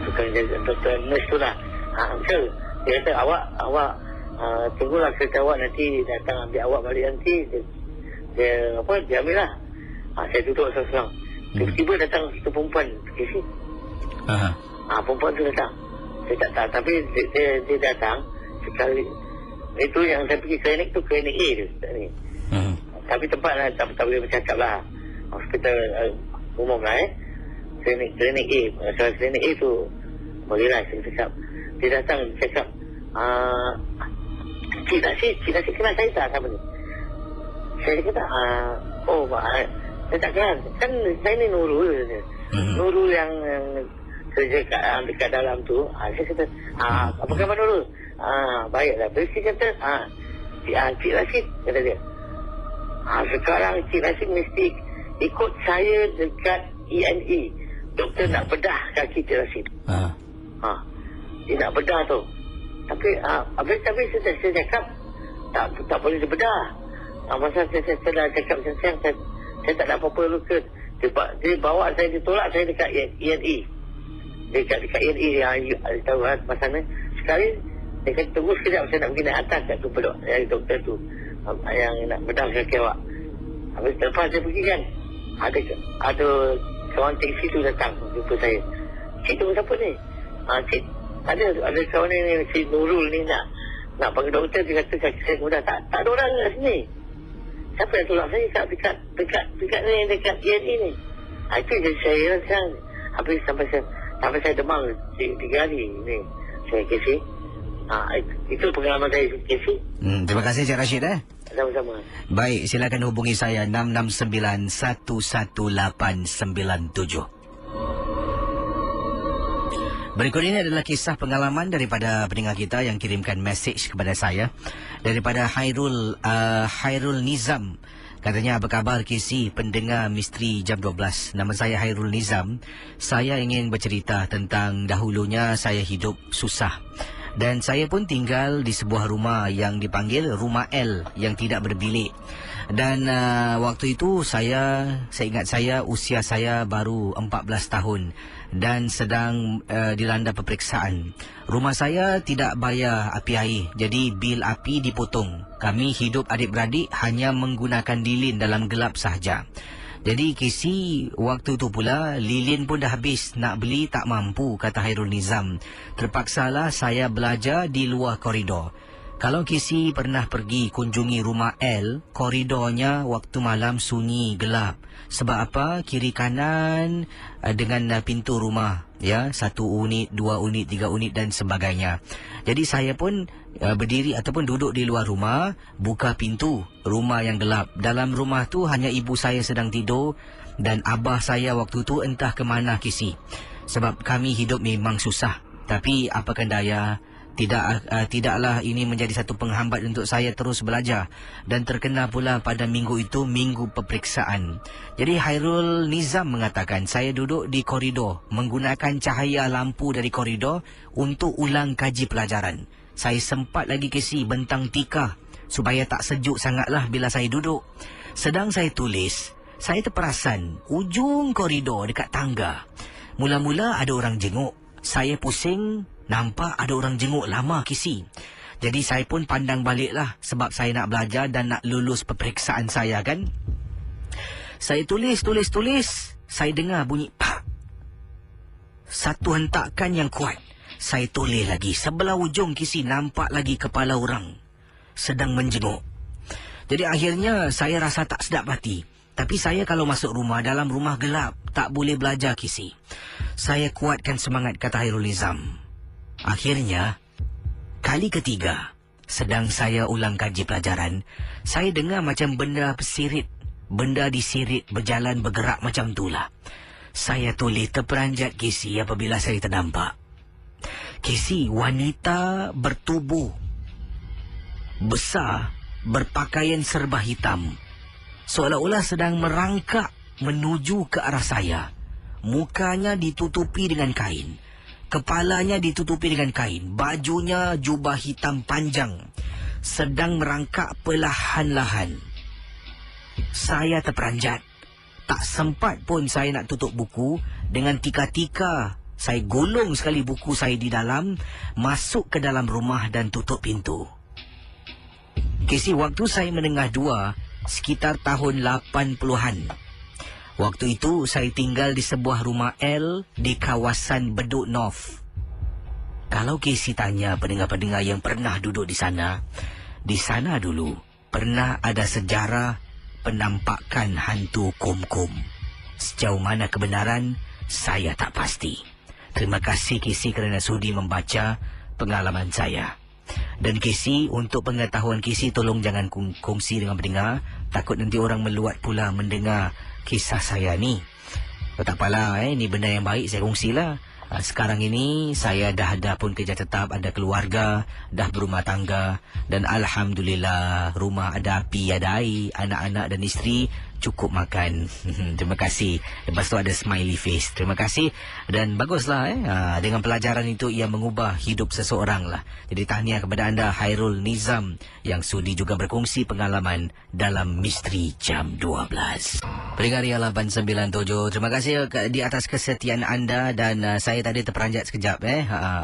tukang jaga, doktor nurse tu lah, uncle, dia kata awak tunggulah kereta awak, nanti datang ambil awak balik nanti. Dia ambil lah. Saya duduk seorang-seorang. Tiba-tiba datang satu perempuan KC. Perempuan tu datang. Saya tak tahu, tapi dia datang sekali. Itu yang saya pergi klinik tu, klinik A tu. Tapi tempat lah, tak boleh bercakap lah. Hospital umum lah klinik A. Kalau klinik A tu boleh lah saya cakap. Dia datang cakap, Cik Nasib kenal saya tak, siapa ni? Saya kata, saya tak kenal. Kan saya ni Nurul. Nurul yang kerja dekat dalam tu. Saya kata, apa khabar Nurul? Baiklah. Terus dia kata, Cik Rashid, kata dia. Sekarang Cik Rashid mesti ikut saya dekat ENE. Doktor nak bedah kaki Cik Rashid. Dia nak bedah tu. Tapi saya cakap tak boleh dibedah. Masa saya dah cakap siang, saya tak ada apa-apa luka. Dia bawa saya, ditolak saya dekat ENE. Dekat ENE yang tahu masa ni. Sekali dia kata tunggu sekejap, saya nak pergi naik atas kat tu pedok doktor tu yang nak bedah kaki awak. Habis lepas saya pergi kan, ada kawan teksi tu datang jumpa saya. Cik tu siapa ni? Cik ada kawan ni, si Nurul ni nak panggil doktor. Dia kata kaki saya mudah. Tak ada orang kat sini. Siapa yang tolak saya dekat ni, dekat ENE ni? Itu je saya rasa. Habis sampai saya demam 3 hari ni. Saya KC. Itu pengalaman saya KC. Terima kasih Cik Rashid. Sama-sama. Baik, silakan hubungi saya 669-11897. Berikut ini adalah kisah pengalaman daripada pendengar kita yang kirimkan mesej kepada saya. Daripada Hairul Nizam. Katanya, apa khabar KC, pendengar misteri jam 12. Nama saya Hairul Nizam. Saya ingin bercerita tentang dahulunya saya hidup susah. Dan saya pun tinggal di sebuah rumah yang dipanggil Rumah L yang tidak berbilik. Dan waktu itu saya ingat usia saya baru 14 tahun dan sedang dilanda peperiksaan. Rumah saya tidak bayar api air, jadi bil api dipotong. Kami hidup adik-beradik hanya menggunakan lilin dalam gelap sahaja. Jadi KC, waktu tu pula lilin pun dah habis, nak beli tak mampu, kata Hairul Nizam. Terpaksalah saya belajar di luar koridor. Kalau Casey pernah pergi kunjungi rumah L, koridornya waktu malam sunyi, gelap. Sebab apa? Kiri kanan dengan pintu rumah, ya, 1 unit, 2 unit, 3 unit dan sebagainya. Jadi saya pun berdiri ataupun duduk di luar rumah, buka pintu rumah yang gelap. Dalam rumah tu hanya ibu saya sedang tidur dan abah saya waktu tu entah ke mana Casey. Sebab kami hidup memang susah. Tapi apakan daya, tidaklah ini menjadi satu penghambat untuk saya terus belajar. Dan terkena pula pada minggu itu, minggu peperiksaan. Jadi Hairul Nizam mengatakan, saya duduk di koridor menggunakan cahaya lampu dari koridor untuk ulang kaji pelajaran. Saya sempat lagi Casey bentang tikar supaya tak sejuk sangatlah bila saya duduk. Sedang saya tulis, saya terperasan ujung koridor dekat tangga. Mula-mula ada orang jenguk. Saya pusing, nampak ada orang jenguk lama Casey. Jadi saya pun pandang baliklah sebab saya nak belajar dan nak lulus peperiksaan saya kan. Saya tulis. Saya dengar bunyi pak. Satu hentakan yang kuat. Saya tulis lagi. Sebelah ujung Casey nampak lagi kepala orang sedang menjenguk. Jadi akhirnya saya rasa tak sedap hati. Tapi saya kalau masuk rumah, dalam rumah gelap, tak boleh belajar Casey. Saya kuatkan semangat, kata Hairul Nizam. Akhirnya, kali ketiga, sedang saya ulang kaji pelajaran, saya dengar macam benda bersirit. Benda disirit, berjalan, bergerak macam itulah. Saya tulis terperanjat Casey apabila saya terdampak. Casey, wanita bertubuh besar, berpakaian serba hitam. Seolah-olah sedang merangkak menuju ke arah saya. Mukanya ditutupi dengan kain. Kepalanya ditutupi dengan kain. Bajunya jubah hitam panjang. Sedang merangkak perlahan-lahan. Saya terperanjat. Tak sempat pun saya nak tutup buku. Dengan tika-tika, saya gulung sekali buku saya di dalam. Masuk ke dalam rumah dan tutup pintu. Casey, waktu saya menengah 2, sekitar tahun 80-an. Waktu itu saya tinggal di sebuah rumah L di kawasan Bedok North. Kalau Casey tanya pendengar-pendengar yang pernah duduk di sana dulu pernah ada sejarah penampakan hantu kum-kum. Sejauh mana kebenaran, saya tak pasti. Terima kasih Casey kerana sudi membaca pengalaman saya. Dan Casey, untuk pengetahuan Casey, tolong jangan kongsi dengan pendengar. Takut nanti orang meluat pula mendengar kisah saya ni. Tak apalah, ni benda yang baik saya kongsilah. Sekarang ini saya dah ada pun kerja tetap, ada keluarga, dah berumah tangga. Dan Alhamdulillah, rumah ada api, ada air, anak-anak dan isteri cukup makan. Terima kasih. Lepas tu ada smiley face. Terima kasih. Dan baguslah dengan pelajaran itu ia mengubah hidup seseorang lah. Jadi tahniah kepada anda Hairul Nizam yang sudi juga berkongsi pengalaman dalam Misteri Jam 12. Pendengar Ria 897, terima kasih di atas kesetiaan anda. Dan saya tadi terperanjat sekejap.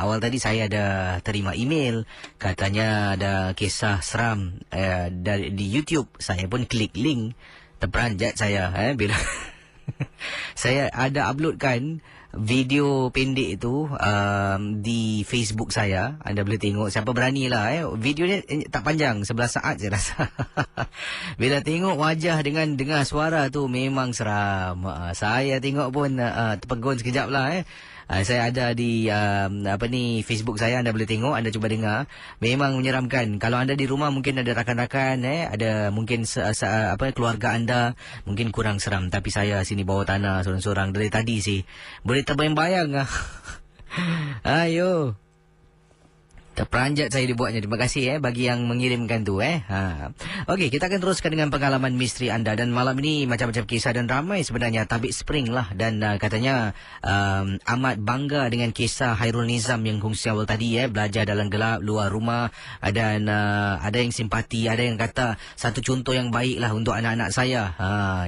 Awal tadi saya ada terima email, katanya ada kisah seram di YouTube. Saya pun klik link. Terperanjat saya bila saya ada uploadkan video pendek itu di Facebook saya. Anda boleh tengok, siapa beranilah. Video ni tak panjang, 11 saat saya rasa. Bila tengok wajah dengan dengar suara tu memang seram. Saya tengok pun terpegun sekejap lah. Saya ada di Facebook saya, anda boleh tengok, anda cuba dengar. Memang menyeramkan. Kalau anda di rumah mungkin ada rakan-rakan, ada mungkin keluarga anda, mungkin kurang seram. Tapi saya sini bawah tanah sorang-sorang dari tadi sih. Boleh terbayang-bayang ah. Ayo. Terperanjat saya dibuatnya. Terima kasih bagi yang mengirimkan tu. Okey, kita akan teruskan dengan pengalaman misteri anda. Dan malam ini macam-macam kisah dan ramai sebenarnya tabik spring lah. Dan katanya amat bangga dengan kisah Hairul Nizam yang kongsi awal tadi. Belajar dalam gelap, luar rumah. Dan ada yang simpati, ada yang kata satu contoh yang baik lah untuk anak-anak saya.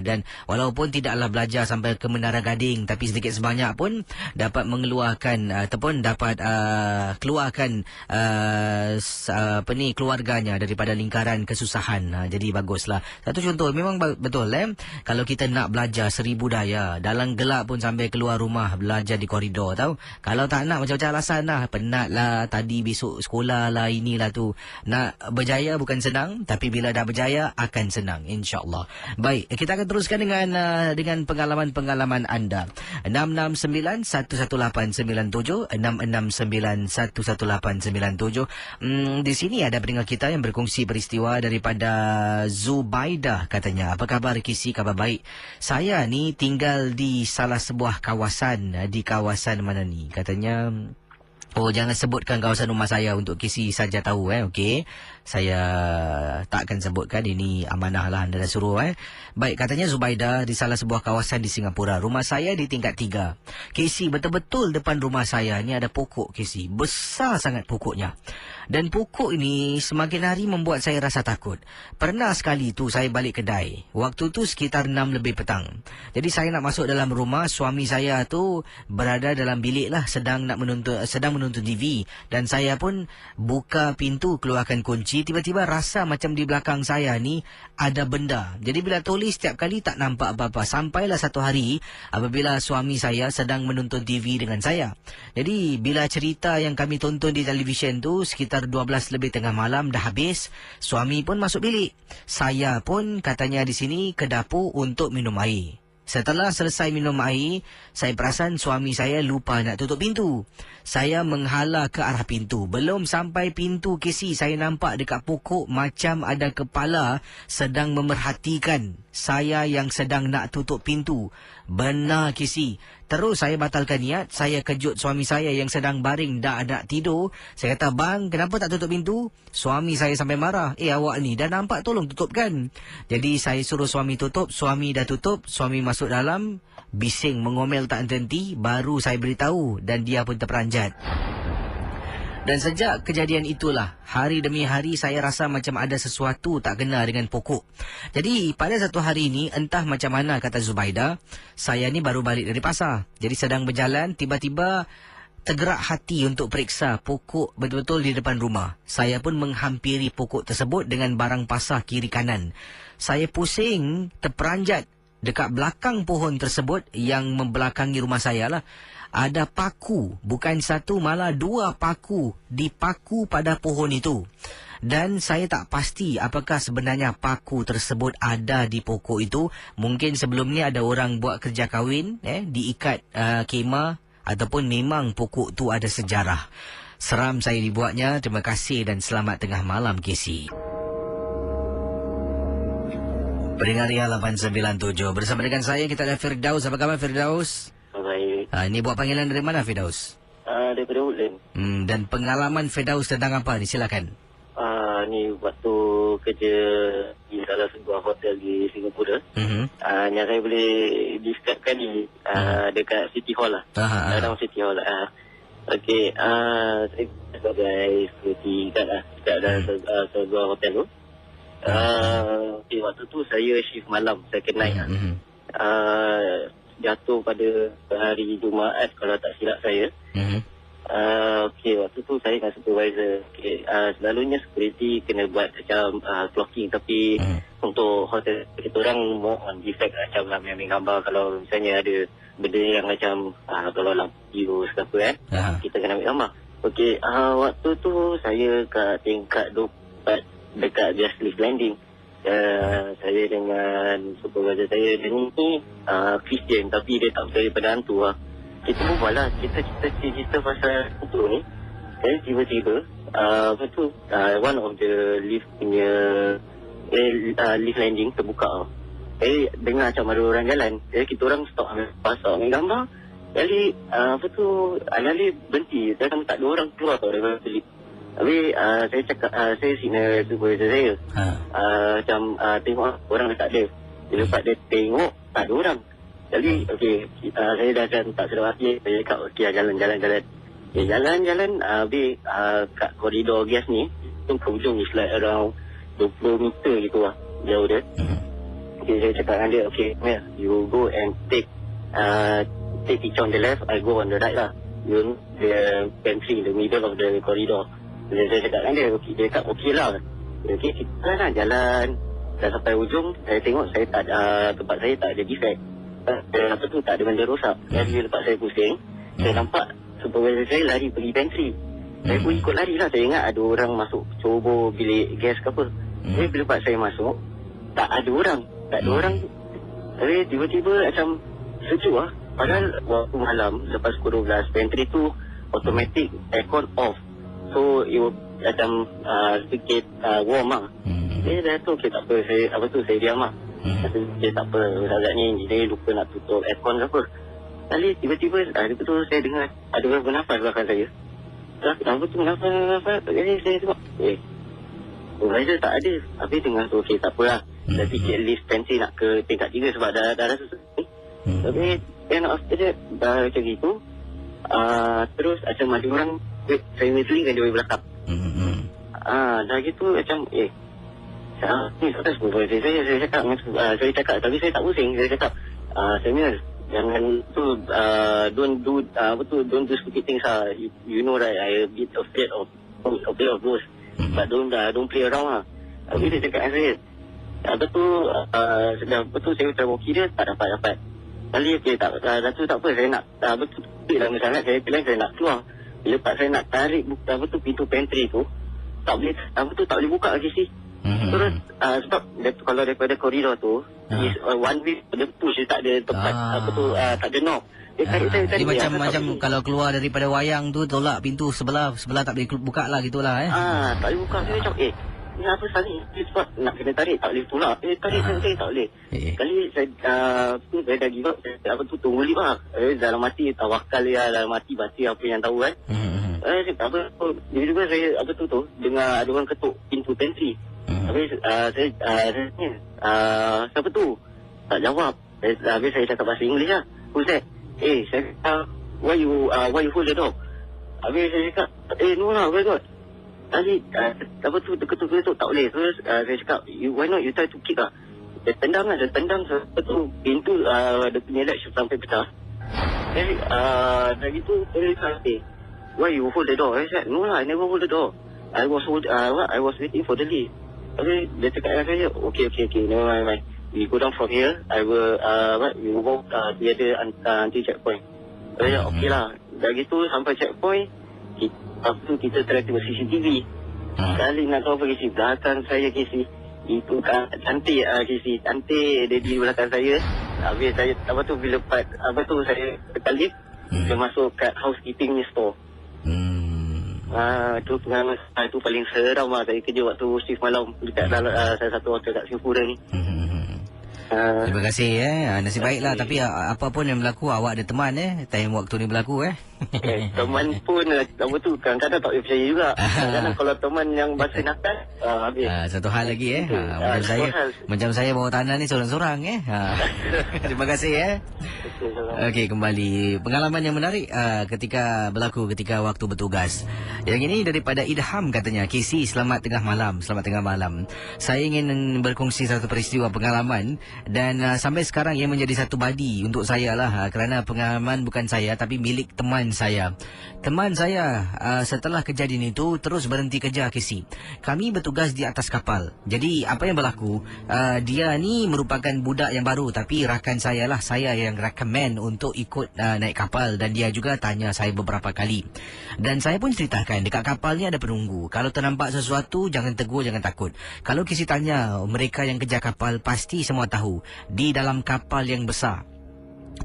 Dan walaupun tidaklah belajar sampai ke Menara Gading, tapi sedikit sebanyak pun dapat mengeluarkan ataupun dapat keluarkan keluarganya daripada lingkaran kesusahan. Jadi baguslah. Satu contoh memang betul kalau kita nak belajar 1000 daya, dalam gelap pun sampai keluar rumah belajar di koridor tahu. Kalau tak nak macam-macam alasan lah, penat lah, tadi besok sekolah lah, inilah tu. Nak berjaya bukan senang, tapi bila dah berjaya akan senang insya-Allah. Baik, kita akan teruskan dengan pengalaman-pengalaman anda. 669-11897 669-11897. Di sini ada pendengar kita yang berkongsi peristiwa daripada Zubaidah, katanya. Apa khabar Kisi? Kabar baik. Saya ni tinggal di salah sebuah kawasan. Di kawasan mana ni? Katanya, oh, jangan sebutkan kawasan rumah saya untuk Kisi saja tahu. Okey. Saya tak akan sebutkan, ini amanah lah anda dah suruh. Baik, katanya Zubaidah di salah sebuah kawasan di Singapura. Rumah saya di tingkat 3. Kisi, betul-betul depan rumah saya ni ada pokok Kisi. Besar sangat pokoknya. Dan pokok ini semakin hari membuat saya rasa takut. Pernah sekali tu saya balik kedai. Waktu tu sekitar 6 lebih petang. Jadi saya nak masuk dalam rumah, suami saya tu berada dalam bilik lah, sedang menonton TV. Dan saya pun buka pintu, keluarkan kunci. Tiba-tiba rasa macam di belakang saya ni ada benda. Jadi bila tulis setiap kali tak nampak apa-apa. Sampailah satu hari apabila suami saya sedang menonton TV dengan saya. Jadi bila cerita yang kami tonton di televisyen tu sekitar 12 lebih tengah malam dah habis, suami pun masuk bilik. Saya pun katanya di sini ke dapur untuk minum air. Setelah selesai minum air, saya perasan suami saya lupa nak tutup pintu. Saya menghala ke arah pintu. Belum sampai pintu Kisi, saya nampak dekat pokok macam ada kepala sedang memerhatikan saya yang sedang nak tutup pintu. Benar Kisi. Terus saya batalkan niat. Saya kejut suami saya yang sedang baring dah ada tidur. Saya kata, bang, kenapa tak tutup pintu? Suami saya sampai marah. Awak ni dah nampak, tolong tutupkan. Jadi saya suruh suami tutup. Suami dah tutup. Suami masuk dalam. Bising mengomel tak henti. Baru saya beritahu dan dia pun terperanjat. Dan sejak kejadian itulah, hari demi hari saya rasa macam ada sesuatu tak kena dengan pokok. Jadi pada satu hari ini, entah macam mana kata Zubaidah, saya ni baru balik dari pasar. Jadi sedang berjalan, tiba-tiba tergerak hati untuk periksa pokok betul-betul di depan rumah. Saya pun menghampiri pokok tersebut dengan barang pasar kiri kanan. Saya pusing, terperanjat. Dekat belakang pohon tersebut yang membelakangi rumah saya lah, ada paku. Bukan satu, malah 2 paku dipaku pada pohon itu. Dan saya tak pasti apakah sebenarnya paku tersebut ada di pokok itu. Mungkin sebelum ni ada orang buat kerja kahwin, diikat kemah, ataupun memang pokok tu ada sejarah. Seram saya dibuatnya. Terima kasih dan selamat tengah malam Kisi. Pendengar Ria 897. Bersama dengan saya kita ada Firdaus. Apa khabar Firdaus? Baik. Ini buat panggilan dari mana Firdaus? Daripada Woodland. Dan pengalaman Firdaus tentang apa ni? Silakan. Ni waktu kerja di salah sebuah hotel di Singapura. Yang saya boleh describekan ni dekat City Hall lah. Dalam City Hall lah. Okey, saya sebagai security guard lah dekat sebuah hotel tu. Okay, waktu tu saya shift malam, second night lah. Jatuh pada hari Jumaat kalau tak silap saya. Okay, waktu tu saya dengan supervisor. Okay, selalunya security kena buat macam clocking, tapi untuk hotel kita orang more on defect macam ambil gambar kalau misalnya ada benda yang macam kalau lampu biru ke apa kita kena ambil gambar. Okay, waktu tu saya kat tingkat 24 dekat Just Lift Landing. Saya dengan supervisor saya, dia ni Christian tapi dia tak percaya pada hantu lah. Kita berbual lah, kita cerita pasal hantu ni. Jadi tiba-tiba lepas tu one of the lift punya lift landing terbuka. Dengar macam ada orang jalan. Jadi kita orang stop ambil gambar. Jadi apa tu alih-alih berhenti. Saya tak ada orang keluar tau daripada lift. Habis saya cakap, saya signal supervisor saya. Macam tengok orang tak ada. Bila lepas dia tengok, tak ada orang. Jadi, okey, saya dah macam tak sedap hati. Saya cakap, okey, jalan. Okay, jalan. Habis kat koridor gas ni, tu ke ujung is like around 20 meter gitu lah, jauh dia. Okay, saya cakap dengan dia, okay, Mel, you go and take it on the left, I go on the right lah. You the pantry in the middle of the corridor. Saya cakap dengan dia, dia cakap okey lah. Okey, kita lah jalan. Dah sampai ujung, saya tengok tempat saya tak ada defect. Apa tu, tak ada benda rosak. Jadi dia lepas saya pusing, saya nampak supervisor saya lari pergi pantry. Saya pun ikut lari lah. Saya ingat ada orang masuk cobor bilik gas ke apa. Jadi bila lepas saya masuk, tak ada orang. Tapi tiba-tiba macam sejuk lah. Padahal waktu malam, lepas pukul 12, pantry tu automatic aircon off. So, it will macam sedikit warm lah. Dah tu, okay, tak apa. Saya diam lah. Okay, tak apa. Agak ni, dia lupa nak tutup aircon ke apa. Kali tiba-tiba, tu saya dengar ada orang bernafas belakang saya. Apa tu bernafas? Jadi saya tengok, supervisor tak ada. Habis dengar tu, okay, tak apa lah. Dah fikir list pensi nak ke tingkat 3 sebab dah rasa susah. Tapi, after that, macam gitu. Terus macam ada orang, saya meeting dengan dia belakang. Dah gitu macam, ni tak supervisor saya cakap, tapi saya tak pusing. Saya cakap, Samuel, jangan tu, don't do stupid things lah. You know right, I a bit afraid of ghosts. But don't play around lah. Tapi dia cakap dengan saya, betul saya try walkie dia, tak dapat. Kali okay, tak apa, saya nak, betul lama sangat, saya nak keluar. Bila lepas saya nak tarik pintu pantry tu, tak boleh buka lagi sih. Terus sebab kalau daripada koridor tu one way dia push, dia tak ada tempat tak ada knob. Dia tarik dia macam kalau keluar daripada wayang tu, tolak pintu sebelah tak boleh buka lah gitulah tak boleh buka. Dia macam ni apa sekali sebab nak kena tarik tak boleh tolak. Tarik tak boleh. Kali saya dah give up. Tunggu lip lah. Dalam hati tawakal ya, dalam hati baca apa yang tahu kan. Tiba-tiba saya dengar ada orang ketuk pintu pantry. Habis saya siapa tu? Tak jawab. Habis saya cakap bahasa Inggeris lah. Who's that? Saya cakap, why you hold the door? Habis saya cakap, no lah, why not? Tadi ketuk-ketuk tak boleh. Terus saya cakap, why not you try to kick lah. Dia tendang pintu dia punya latch sampai pecah. Jadi dah gitu saya cakap, why you hold the door? Saya cakap, no lah, I never hold the door. I was waiting for the lift. Habis dia cakap dengan saya, okay, never mind. We go down from here, I will we will walk the other until checkpoint. Saya okay lah. Dah gitu sampai checkpoint, kita try tengok CCTV. Kali nak tahu apa Casey, belakang saya Casey, itu kan cantik Casey, cantik dia di belakang saya. Habis saya bila saya tekan lift, saya masuk kat housekeeping ni store. Itu pengalaman itu paling seram lah. Saya kerja waktu shift malam dekat salah satu hotel kat Singapura ni. Terima kasih nasib baiklah. Tapi apa pun yang berlaku, awak ada teman time waktu ni berlaku teman pun kadang-kadang tak boleh percaya juga. Kadang-kadang kalau teman yang bahasa nakal habis. Satu hal lagi macam saya bawa tanah ni sorang-sorang Terima kasih Okey, kembali pengalaman yang menarik ketika waktu bertugas. Yang ini daripada Idham katanya, Casey, selamat tengah malam. Saya ingin berkongsi satu peristiwa pengalaman dan sampai sekarang ia menjadi satu badi untuk saya lah, kerana pengalaman bukan saya tapi milik teman saya. Teman saya setelah kejadian itu terus berhenti kerja, Casey. Kami bertugas di atas kapal. Jadi apa yang berlaku, dia ni merupakan budak yang baru, tapi rakan saya lah, saya yang recommend untuk ikut naik kapal, dan dia juga tanya saya beberapa kali. Dan saya pun ceritakan dekat kapal ni ada penunggu. Kalau ternampak sesuatu, jangan tegur, jangan takut. Kalau Casey tanya mereka yang kerja kapal, pasti semua tahu di dalam kapal yang besar,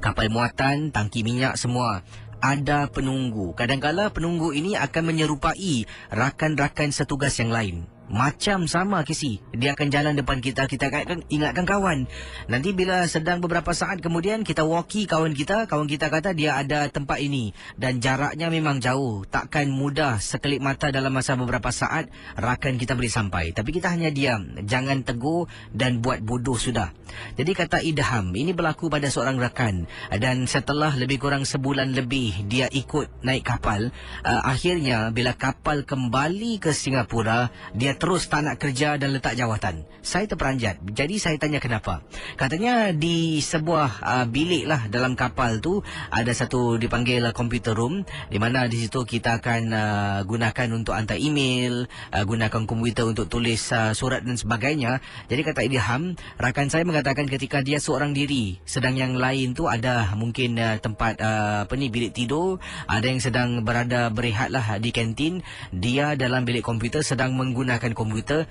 kapal muatan, tangki minyak semua, ada penunggu. Kadang-kadang penunggu ini akan menyerupai rakan-rakan setugas yang lain. Macam sama Casey, dia akan jalan depan kita akan ingatkan kawan. Nanti bila sedang beberapa saat kemudian kita walkie kawan kita kata dia ada tempat ini dan jaraknya memang jauh, takkan mudah sekelip mata dalam masa beberapa saat rakan kita boleh sampai. Tapi kita hanya diam, jangan tegur dan buat bodoh sudah. Jadi kata Idham, ini berlaku pada seorang rakan, dan setelah lebih kurang sebulan lebih dia ikut naik kapal, akhirnya bila kapal kembali ke Singapura, dia terus tak nak kerja dan letak jawatan. Saya terperanjat. Jadi saya tanya kenapa. Katanya di sebuah bilik lah dalam kapal tu ada satu dipanggil computer room, di mana di situ kita akan gunakan untuk hantar email, gunakan komputer untuk tulis surat dan sebagainya. Jadi kata Idham, rakan saya mengatakan ketika dia seorang diri, sedang yang lain tu ada mungkin tempat bilik tidur, ada yang sedang berada berehat lah di kantin, dia dalam bilik komputer sedang menggunakan komputer.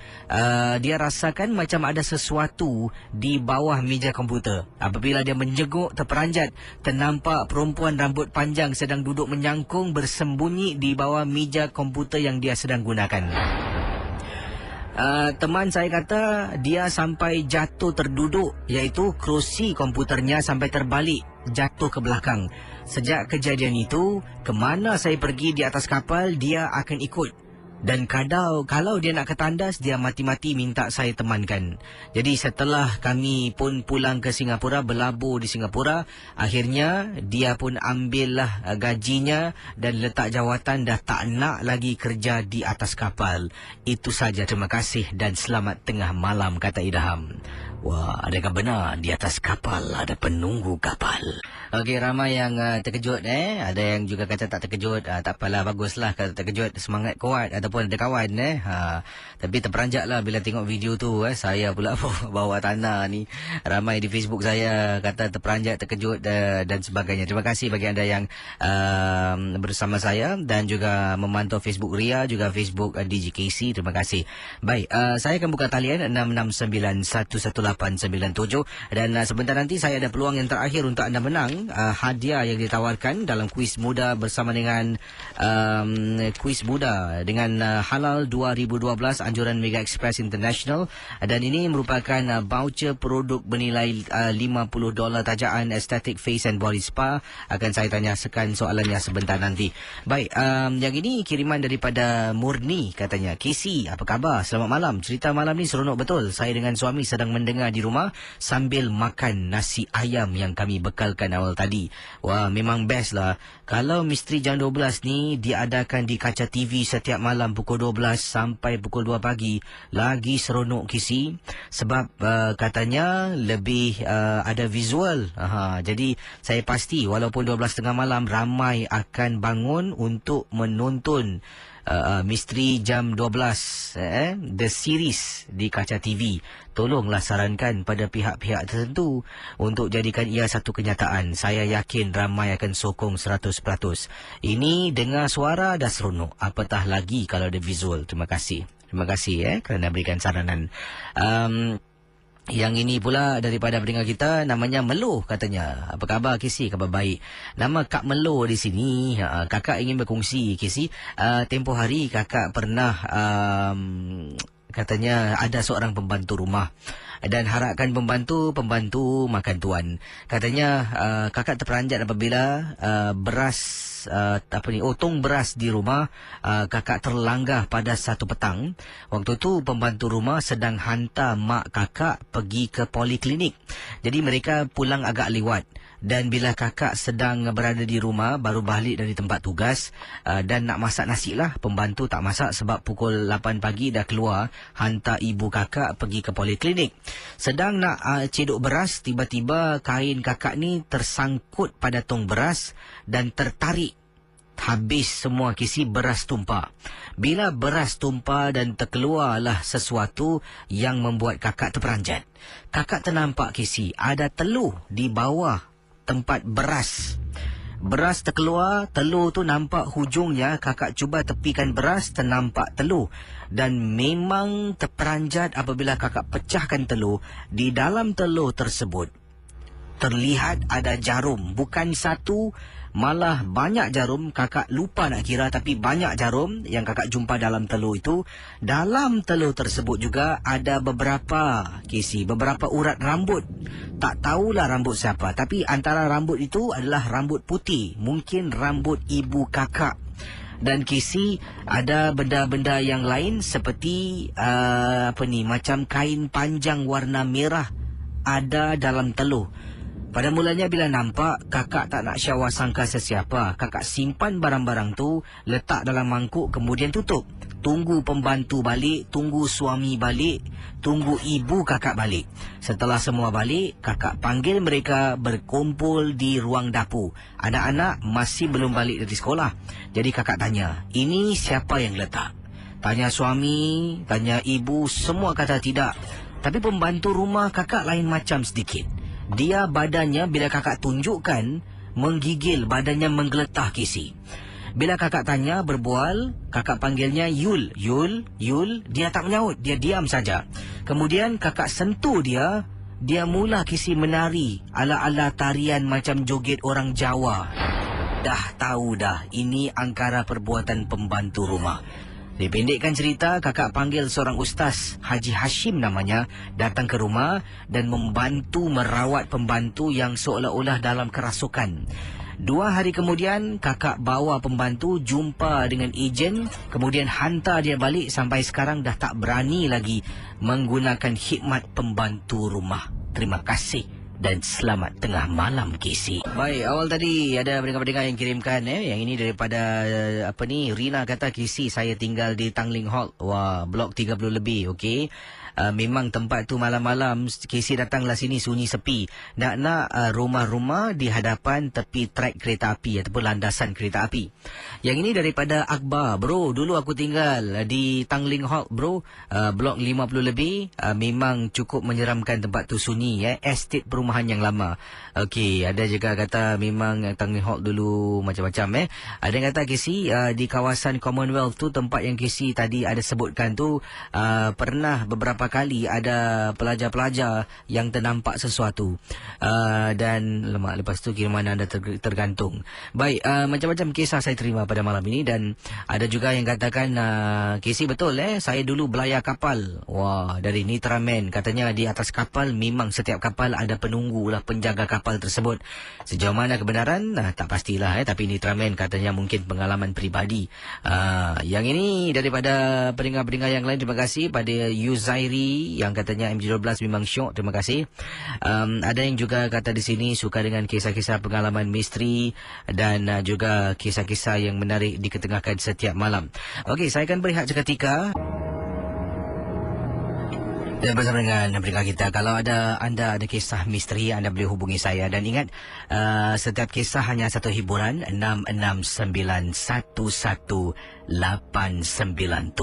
Dia rasakan macam ada sesuatu di bawah meja komputer. Apabila dia menjenguk, terperanjat, ternampak perempuan rambut panjang sedang duduk menyangkung bersembunyi di bawah meja komputer yang dia sedang gunakan. Teman saya kata dia sampai jatuh terduduk, iaitu kerusi komputernya sampai terbalik, jatuh ke belakang. Sejak kejadian itu, kemana saya pergi di atas kapal, dia akan ikut. Dan kalau dia nak ke tandas, dia mati-mati minta saya temankan. Jadi setelah kami pun pulang ke Singapura, berlabur di Singapura, akhirnya dia pun ambillah gajinya dan letak jawatan, dah tak nak lagi kerja di atas kapal. Itu saja, terima kasih dan selamat tengah malam, kata Idham. Wah, adakah benar di atas kapal ada penunggu kapal? Okey, ramai yang terkejut. Ada yang juga kata tak terkejut. Tak apalah, baguslah kalau terkejut, semangat kuat ataupun ada kawan. Tapi terperanjatlah bila tengok video tu. Saya pula bawa tanah ni. Ramai di Facebook saya kata terperanjat, terkejut dan sebagainya. Terima kasih bagi anda yang bersama saya dan juga memantau Facebook Ria, juga Facebook DJKC. Terima kasih. Baik, saya akan buka talian 669-11897 dan sebentar nanti saya ada peluang yang terakhir untuk anda menang hadiah yang ditawarkan dalam kuis muda bersama dengan kuis muda dengan Halal 2012 anjuran Mega Express International, dan ini merupakan voucher produk bernilai $50 tajaan Aesthetic Face and Body Spa. Akan saya tanyakan soalannya sebentar nanti. Baik, yang ini kiriman daripada Murni, katanya, KC, apa khabar? Selamat malam. Cerita malam ni seronok betul. Saya dengan suami sedang mendengar di rumah sambil makan nasi ayam yang kami bekalkan awal tadi. Wah, memang best lah. Kalau Misteri Jam 12 ni diadakan di kaca TV setiap malam pukul 12 sampai pukul 2 pagi, lagi seronok KC. Sebab katanya lebih ada visual. Jadi saya pasti walaupun 12.30 malam, ramai akan bangun untuk menonton Misteri Jam 12 The Series di kaca TV. Tolonglah sarankan pada pihak-pihak tertentu untuk jadikan ia satu kenyataan. Saya yakin ramai akan sokong 100%. Ini dengar suara dah seronok, apatah lagi kalau ada visual. Terima kasih kerana berikan saranan. Yang ini pula daripada pendengar kita, namanya Melo, katanya. Apa khabar KC? Khabar baik. Nama Kak Melo di sini. Kakak ingin berkongsi KC. Tempoh hari kakak pernah katanya ada seorang pembantu rumah dan harapkan pembantu makan tuan. Katanya kakak terperanjat apabila tong beras di rumah kakak terlanggah pada satu petang. Waktu tu pembantu rumah sedang hantar mak kakak pergi ke poliklinik. Jadi mereka pulang agak lewat. Dan bila kakak sedang berada di rumah, baru balik dari tempat tugas dan nak masak nasi lah, pembantu tak masak sebab pukul 8 pagi dah keluar hantar ibu kakak pergi ke poliklinik. Sedang nak cedok beras, tiba-tiba kain kakak ni tersangkut pada tong beras dan tertarik. Habis semua KC, beras tumpah. Bila beras tumpah dan terkeluarlah sesuatu yang membuat kakak terperanjat. Kakak ternampak KC, ada telur di bawah tempat beras. Beras terkeluar, telur tu nampak hujungnya. Kakak cuba tepikan beras, ternampak telur. Dan memang terperanjat apabila kakak pecahkan telur. Di dalam telur tersebut terlihat ada jarum. Bukan satu, malah banyak jarum. Kakak lupa nak kira, tapi banyak jarum yang kakak jumpa dalam telur itu. Dalam telur tersebut juga ada beberapa urat rambut. Tak tahulah rambut siapa, tapi antara rambut itu adalah rambut putih. Mungkin rambut ibu kakak. Dan KC, ada benda-benda yang lain seperti macam kain panjang warna merah ada dalam telur. Pada mulanya bila nampak, kakak tak nak syawah sangka sesiapa. Kakak simpan barang-barang tu, letak dalam mangkuk kemudian tutup. Tunggu pembantu balik, tunggu suami balik, tunggu ibu kakak balik. Setelah semua balik, kakak panggil mereka berkumpul di ruang dapur. Anak-anak masih belum balik dari sekolah. Jadi kakak tanya, ini siapa yang letak? Tanya suami, tanya ibu, semua kata tidak. Tapi pembantu rumah kakak lain macam sedikit. Dia badannya bila kakak tunjukkan, menggigil, badannya menggeletar Casey. Bila kakak tanya, berbual, kakak panggilnya Yul. Yul, Yul, dia tak menyaut, dia diam saja. Kemudian kakak sentuh dia, dia mula Casey menari, ala-ala tarian macam joget orang Jawa. Dah tahu dah, ini angkara perbuatan pembantu rumah. Dipendekkan cerita, kakak panggil seorang ustaz, Haji Hashim namanya, datang ke rumah dan membantu merawat pembantu yang seolah-olah dalam kerasukan. 2 hari kemudian, kakak bawa pembantu jumpa dengan ejen, kemudian hantar dia balik sampai sekarang dah tak berani lagi menggunakan khidmat pembantu rumah. Terima kasih dan selamat tengah malam, Casey. Baik, awal tadi ada pendengar-pendengar yang kirimkan yang ini daripada Rina kata, Casey, saya tinggal di Tanglin Hall. Wah, blok 30 lebih, okey. Memang tempat tu malam-malam Casey datanglah sini sunyi sepi. Nak rumah-rumah di hadapan tepi trek kereta api ataupun landasan kereta api. Yang ini daripada Akbar. Bro, dulu aku tinggal di Tanglin Hall, bro. Blok 50 lebih. Memang cukup menyeramkan tempat tu, sunyi. Estate perumahan yang lama. Okey, ada juga kata memang Tanglin Hall dulu macam-macam. Ada yang kata, Casey, di kawasan Commonwealth tu, tempat yang Casey tadi ada sebutkan tu, pernah beberapa kali ada pelajar-pelajar yang ternampak sesuatu. Dan lepas tu kiriman anda tergantung. Baik, macam-macam kisah saya terima pada malam ini. Dan ada juga yang katakan, Casey, betul saya dulu belayar kapal. Wah, dari Nitraman. Katanya di atas kapal memang setiap kapal ada penunggu lah, penjaga kapal tersebut. Sejauh mana kebenaran tak pastilah, tapi Nitraman katanya mungkin pengalaman peribadi. Yang ini daripada pendengar-pendengar yang lain. Terima kasih pada Yuzairi yang katanya MG12 memang syok. Terima kasih. Ada yang juga kata di sini suka dengan kisah-kisah pengalaman misteri dan juga kisah-kisah yang menarik diketengahkan setiap malam. Okey, saya akan berehat seketika. Dan bersama dengan pendengar kita, kalau anda ada kisah misteri, anda boleh hubungi saya. Dan ingat, setiap kisah hanya satu hiburan. 66911 897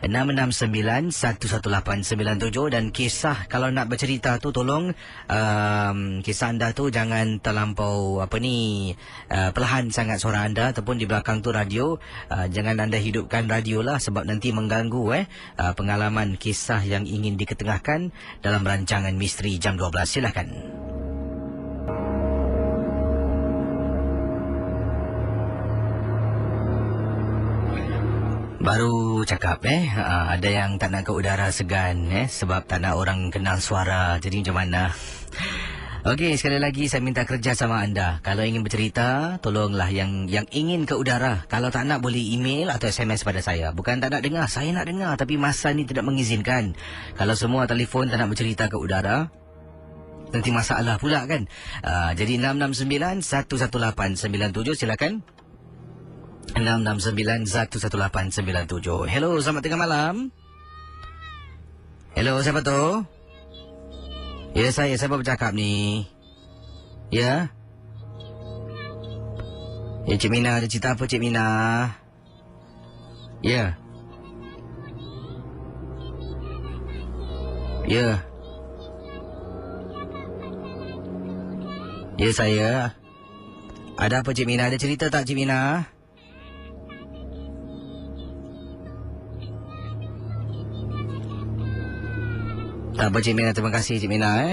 66911 dan kisah kalau nak bercerita tu tolong kisah anda tu jangan terlampau perlahan sangat suara anda ataupun di belakang tu radio. Jangan anda hidupkan radio lah sebab nanti mengganggu pengalaman kisah yang ingin diketengahkan dalam rancangan misteri jam 12. Silakan. Baru cakap ada yang tak nak ke udara segan sebab tak nak orang kenal suara. Jadi macam mana? Okey, sekali lagi saya minta kerjasama anda. Kalau ingin bercerita, tolonglah yang ingin ke udara. Kalau tak nak, boleh email atau SMS pada saya. Bukan tak nak dengar, saya nak dengar tapi masa ni tidak mengizinkan. Kalau semua telefon tak nak bercerita ke udara, nanti masalah pula kan. Jadi 669-11897 silakan. 669-11897. Hello, selamat tengah malam. Hello, siapa tu? Ya, siapa bercakap ni? Ya? Ya, Cik Mina, ada cerita apa Cik Mina? Ya? Ya? Ya, saya. Ada apa Cik Mina? Ada cerita tak Cik Mina? Tak apa Cik Mina, terima kasih Cik Mina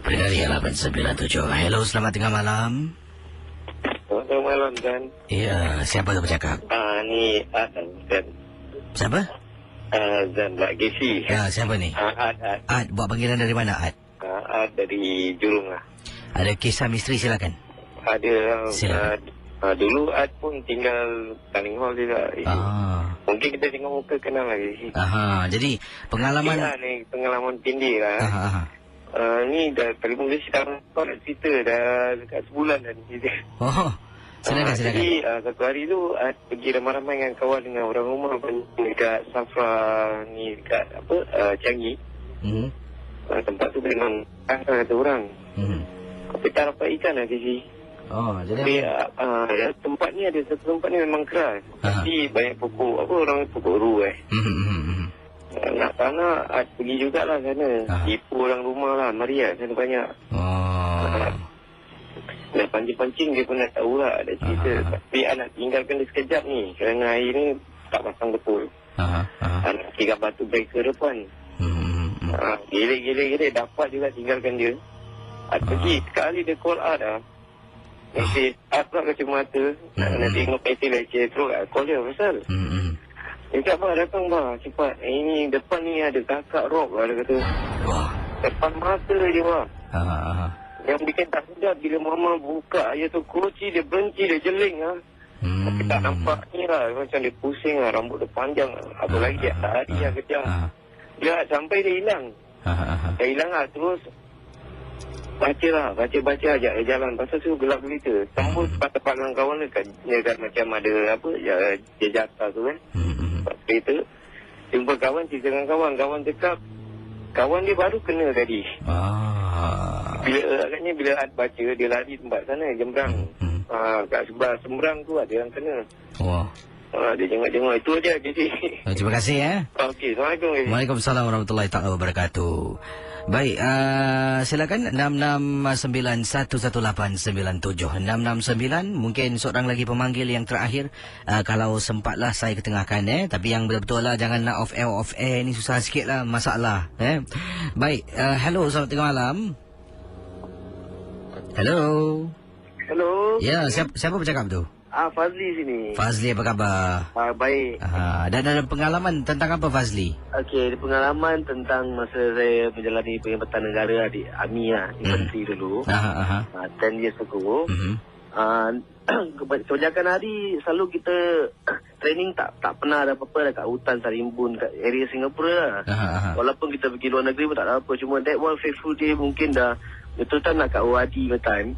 Dari 897. Hello, selamat tengah malam. Selamat tengah malam, Dan. Ya, siapa tu bercakap? Ni Dan. Siapa? Dan Mbak Casey. Ya, siapa ni? Ad, buat panggilan dari mana Ad? Dari Jurong lah. Ada kisah misteri, silakan. Ada. Silakan. Dulu Ad pun tinggal Taling Hall juga. Mungkin kita tengok muka kenal lagi. Jadi pengalaman ni pengalaman tindih lah. Ni dah telefon dia sekarang kau nak cerita dah dekat sebulan dah ni. Silakan. Jadi satu hari tu pergi ramai-ramai dengan kawan dengan orang rumah dekat Safra ni dekat Changi. Tempat tu memang kata orang. Tapi tak dapat ikan lah sisi. Jadi tempat ni ada satu tempat ni memang keras. Tapi banyak pokok orang pokok ru nak pergi jugalah sana. Tipu orang rumah lah. Mari lah sana banyak. Nak pancing-pancing dia pun nak tahu lah. Ada cerita. Tapi nak tinggalkan dia sekejap ni. Kerana air ni tak pasang betul. Nak kira batu breaker depan. Gilek-gilek dapat juga tinggalkan dia. Pergi sekali dia call dah. Mesej pula kacamata. Nak tengok peti leceh. Terus call dia pasal. Dia cakap datang cepat. Ini depan ni ada kakak rock lah dia kata. Depan mata dia Yang bikin tak sedap bila mama buka aja tu kunci dia berhenti dia jeling Tapi tak nampak ni lah. Macam dia pusing rambut dia panjang Apa lagi dia lari kejam. Dia sampai dia hilang. Dia hilang terus baca ajak dia jalan. Pasal tu gelap gelita. Sambut tempat dengan kawan dia kan macam ada dia jatah tu kan. Kereta jumpa kawan, cerita dengan kawan cakap kawan dia baru kena tadi. Bila Ad baca dia lari tempat sana Jembrang. Kat sebelah Sembrang tu ada yang kena. Dia jenguk-jenguk itu aja. Terima kasih Okey, Assalamualaikum. Waalaikumsalam warahmatullahi taala wabarakatuh. Baik, silakan 66911897 669. Mungkin seorang lagi pemanggil yang terakhir. Kalau sempatlah saya ketengahkan tapi yang betul-betul lah jangan nak off air ni susah sikit lah masalah Baik, hello, selamat tengah malam. Hello. Ya, siapa bercakap tu? Fazli sini. Fazli, apa khabar? Baik. Dan ada pengalaman tentang apa, Fazli? Okey, ada pengalaman tentang masa saya menjalani penjabatan negara di AMI infantry dulu. 10 years ago. Kebanyakan hari selalu kita training tak pernah ada apa-apa dekat hutan Sarimbun, kat area Singapura Walaupun kita pergi luar negeri pun tak ada apa. Cuma that one faithful day mungkin dah betul-betul nak kat OAD time.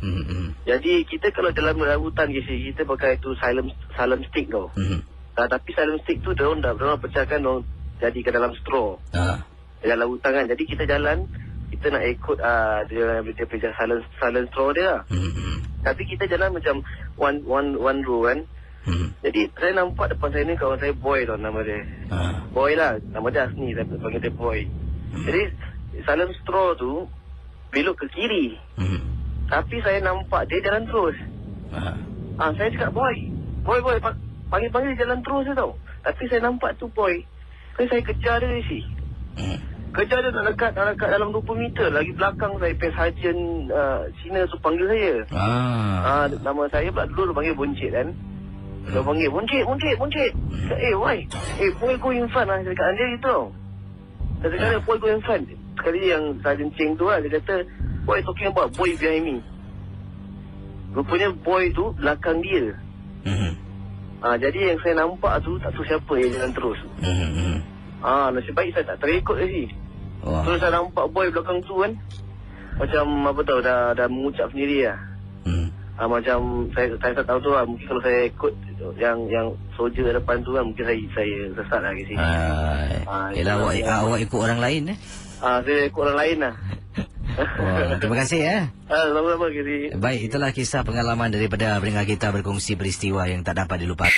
Jadi kita kalau dalam hutan kita pakai tu silent stick tau. Tapi silent stick tu diorang pecahkan, diorang jadikan dalam straw dalam hutan kan. Jadi kita jalan, kita nak ikut dia punya silent straw dia. Tapi kita jalan macam one row kan. Jadi saya nampak depan saya ni kawan saya Boy tau nama dia. Boy lah, nama dia Asni, saya panggil dia Boy. Jadi silent straw tu belok ke kiri. Tapi saya nampak dia jalan terus. Saya cakap Boy panggil jalan terus je tau. Tapi saya nampak tu Boy. Saya kejar dia isi. Kejar dia nak dekat dalam 20 meter. Lagi belakang saya Sergeant Cina tu panggil saya. Nama saya pula dulu panggil Buncit kan. Dia panggil Buncit. Why? Boy go in front lah. Saya cakap dia gitu tau. Saya cakap Boy go in front. Sekali yang Sergeant Cheng tu dia kata Boy talking about Boy behind me. Rupanya Boy tu belakang dia. Jadi yang saya nampak tu tak tahu siapa yang jalan terus. Nasib baik saya tak terikut lagi. Terus saya nampak Boy belakang tu kan macam apa tahu dah mengucap sendiri lah. Macam saya tak tahu tu lah. Mungkin kalau saya ikut yang soldier depan tu kan mungkin saya sesat lah ke sini. Yelah awak ikut orang lain saya ikut orang lain lah. Terima kasih Sama-sama ke sini. Baik, itulah kisah pengalaman daripada pendengar kita berkongsi peristiwa yang tak dapat dilupakan.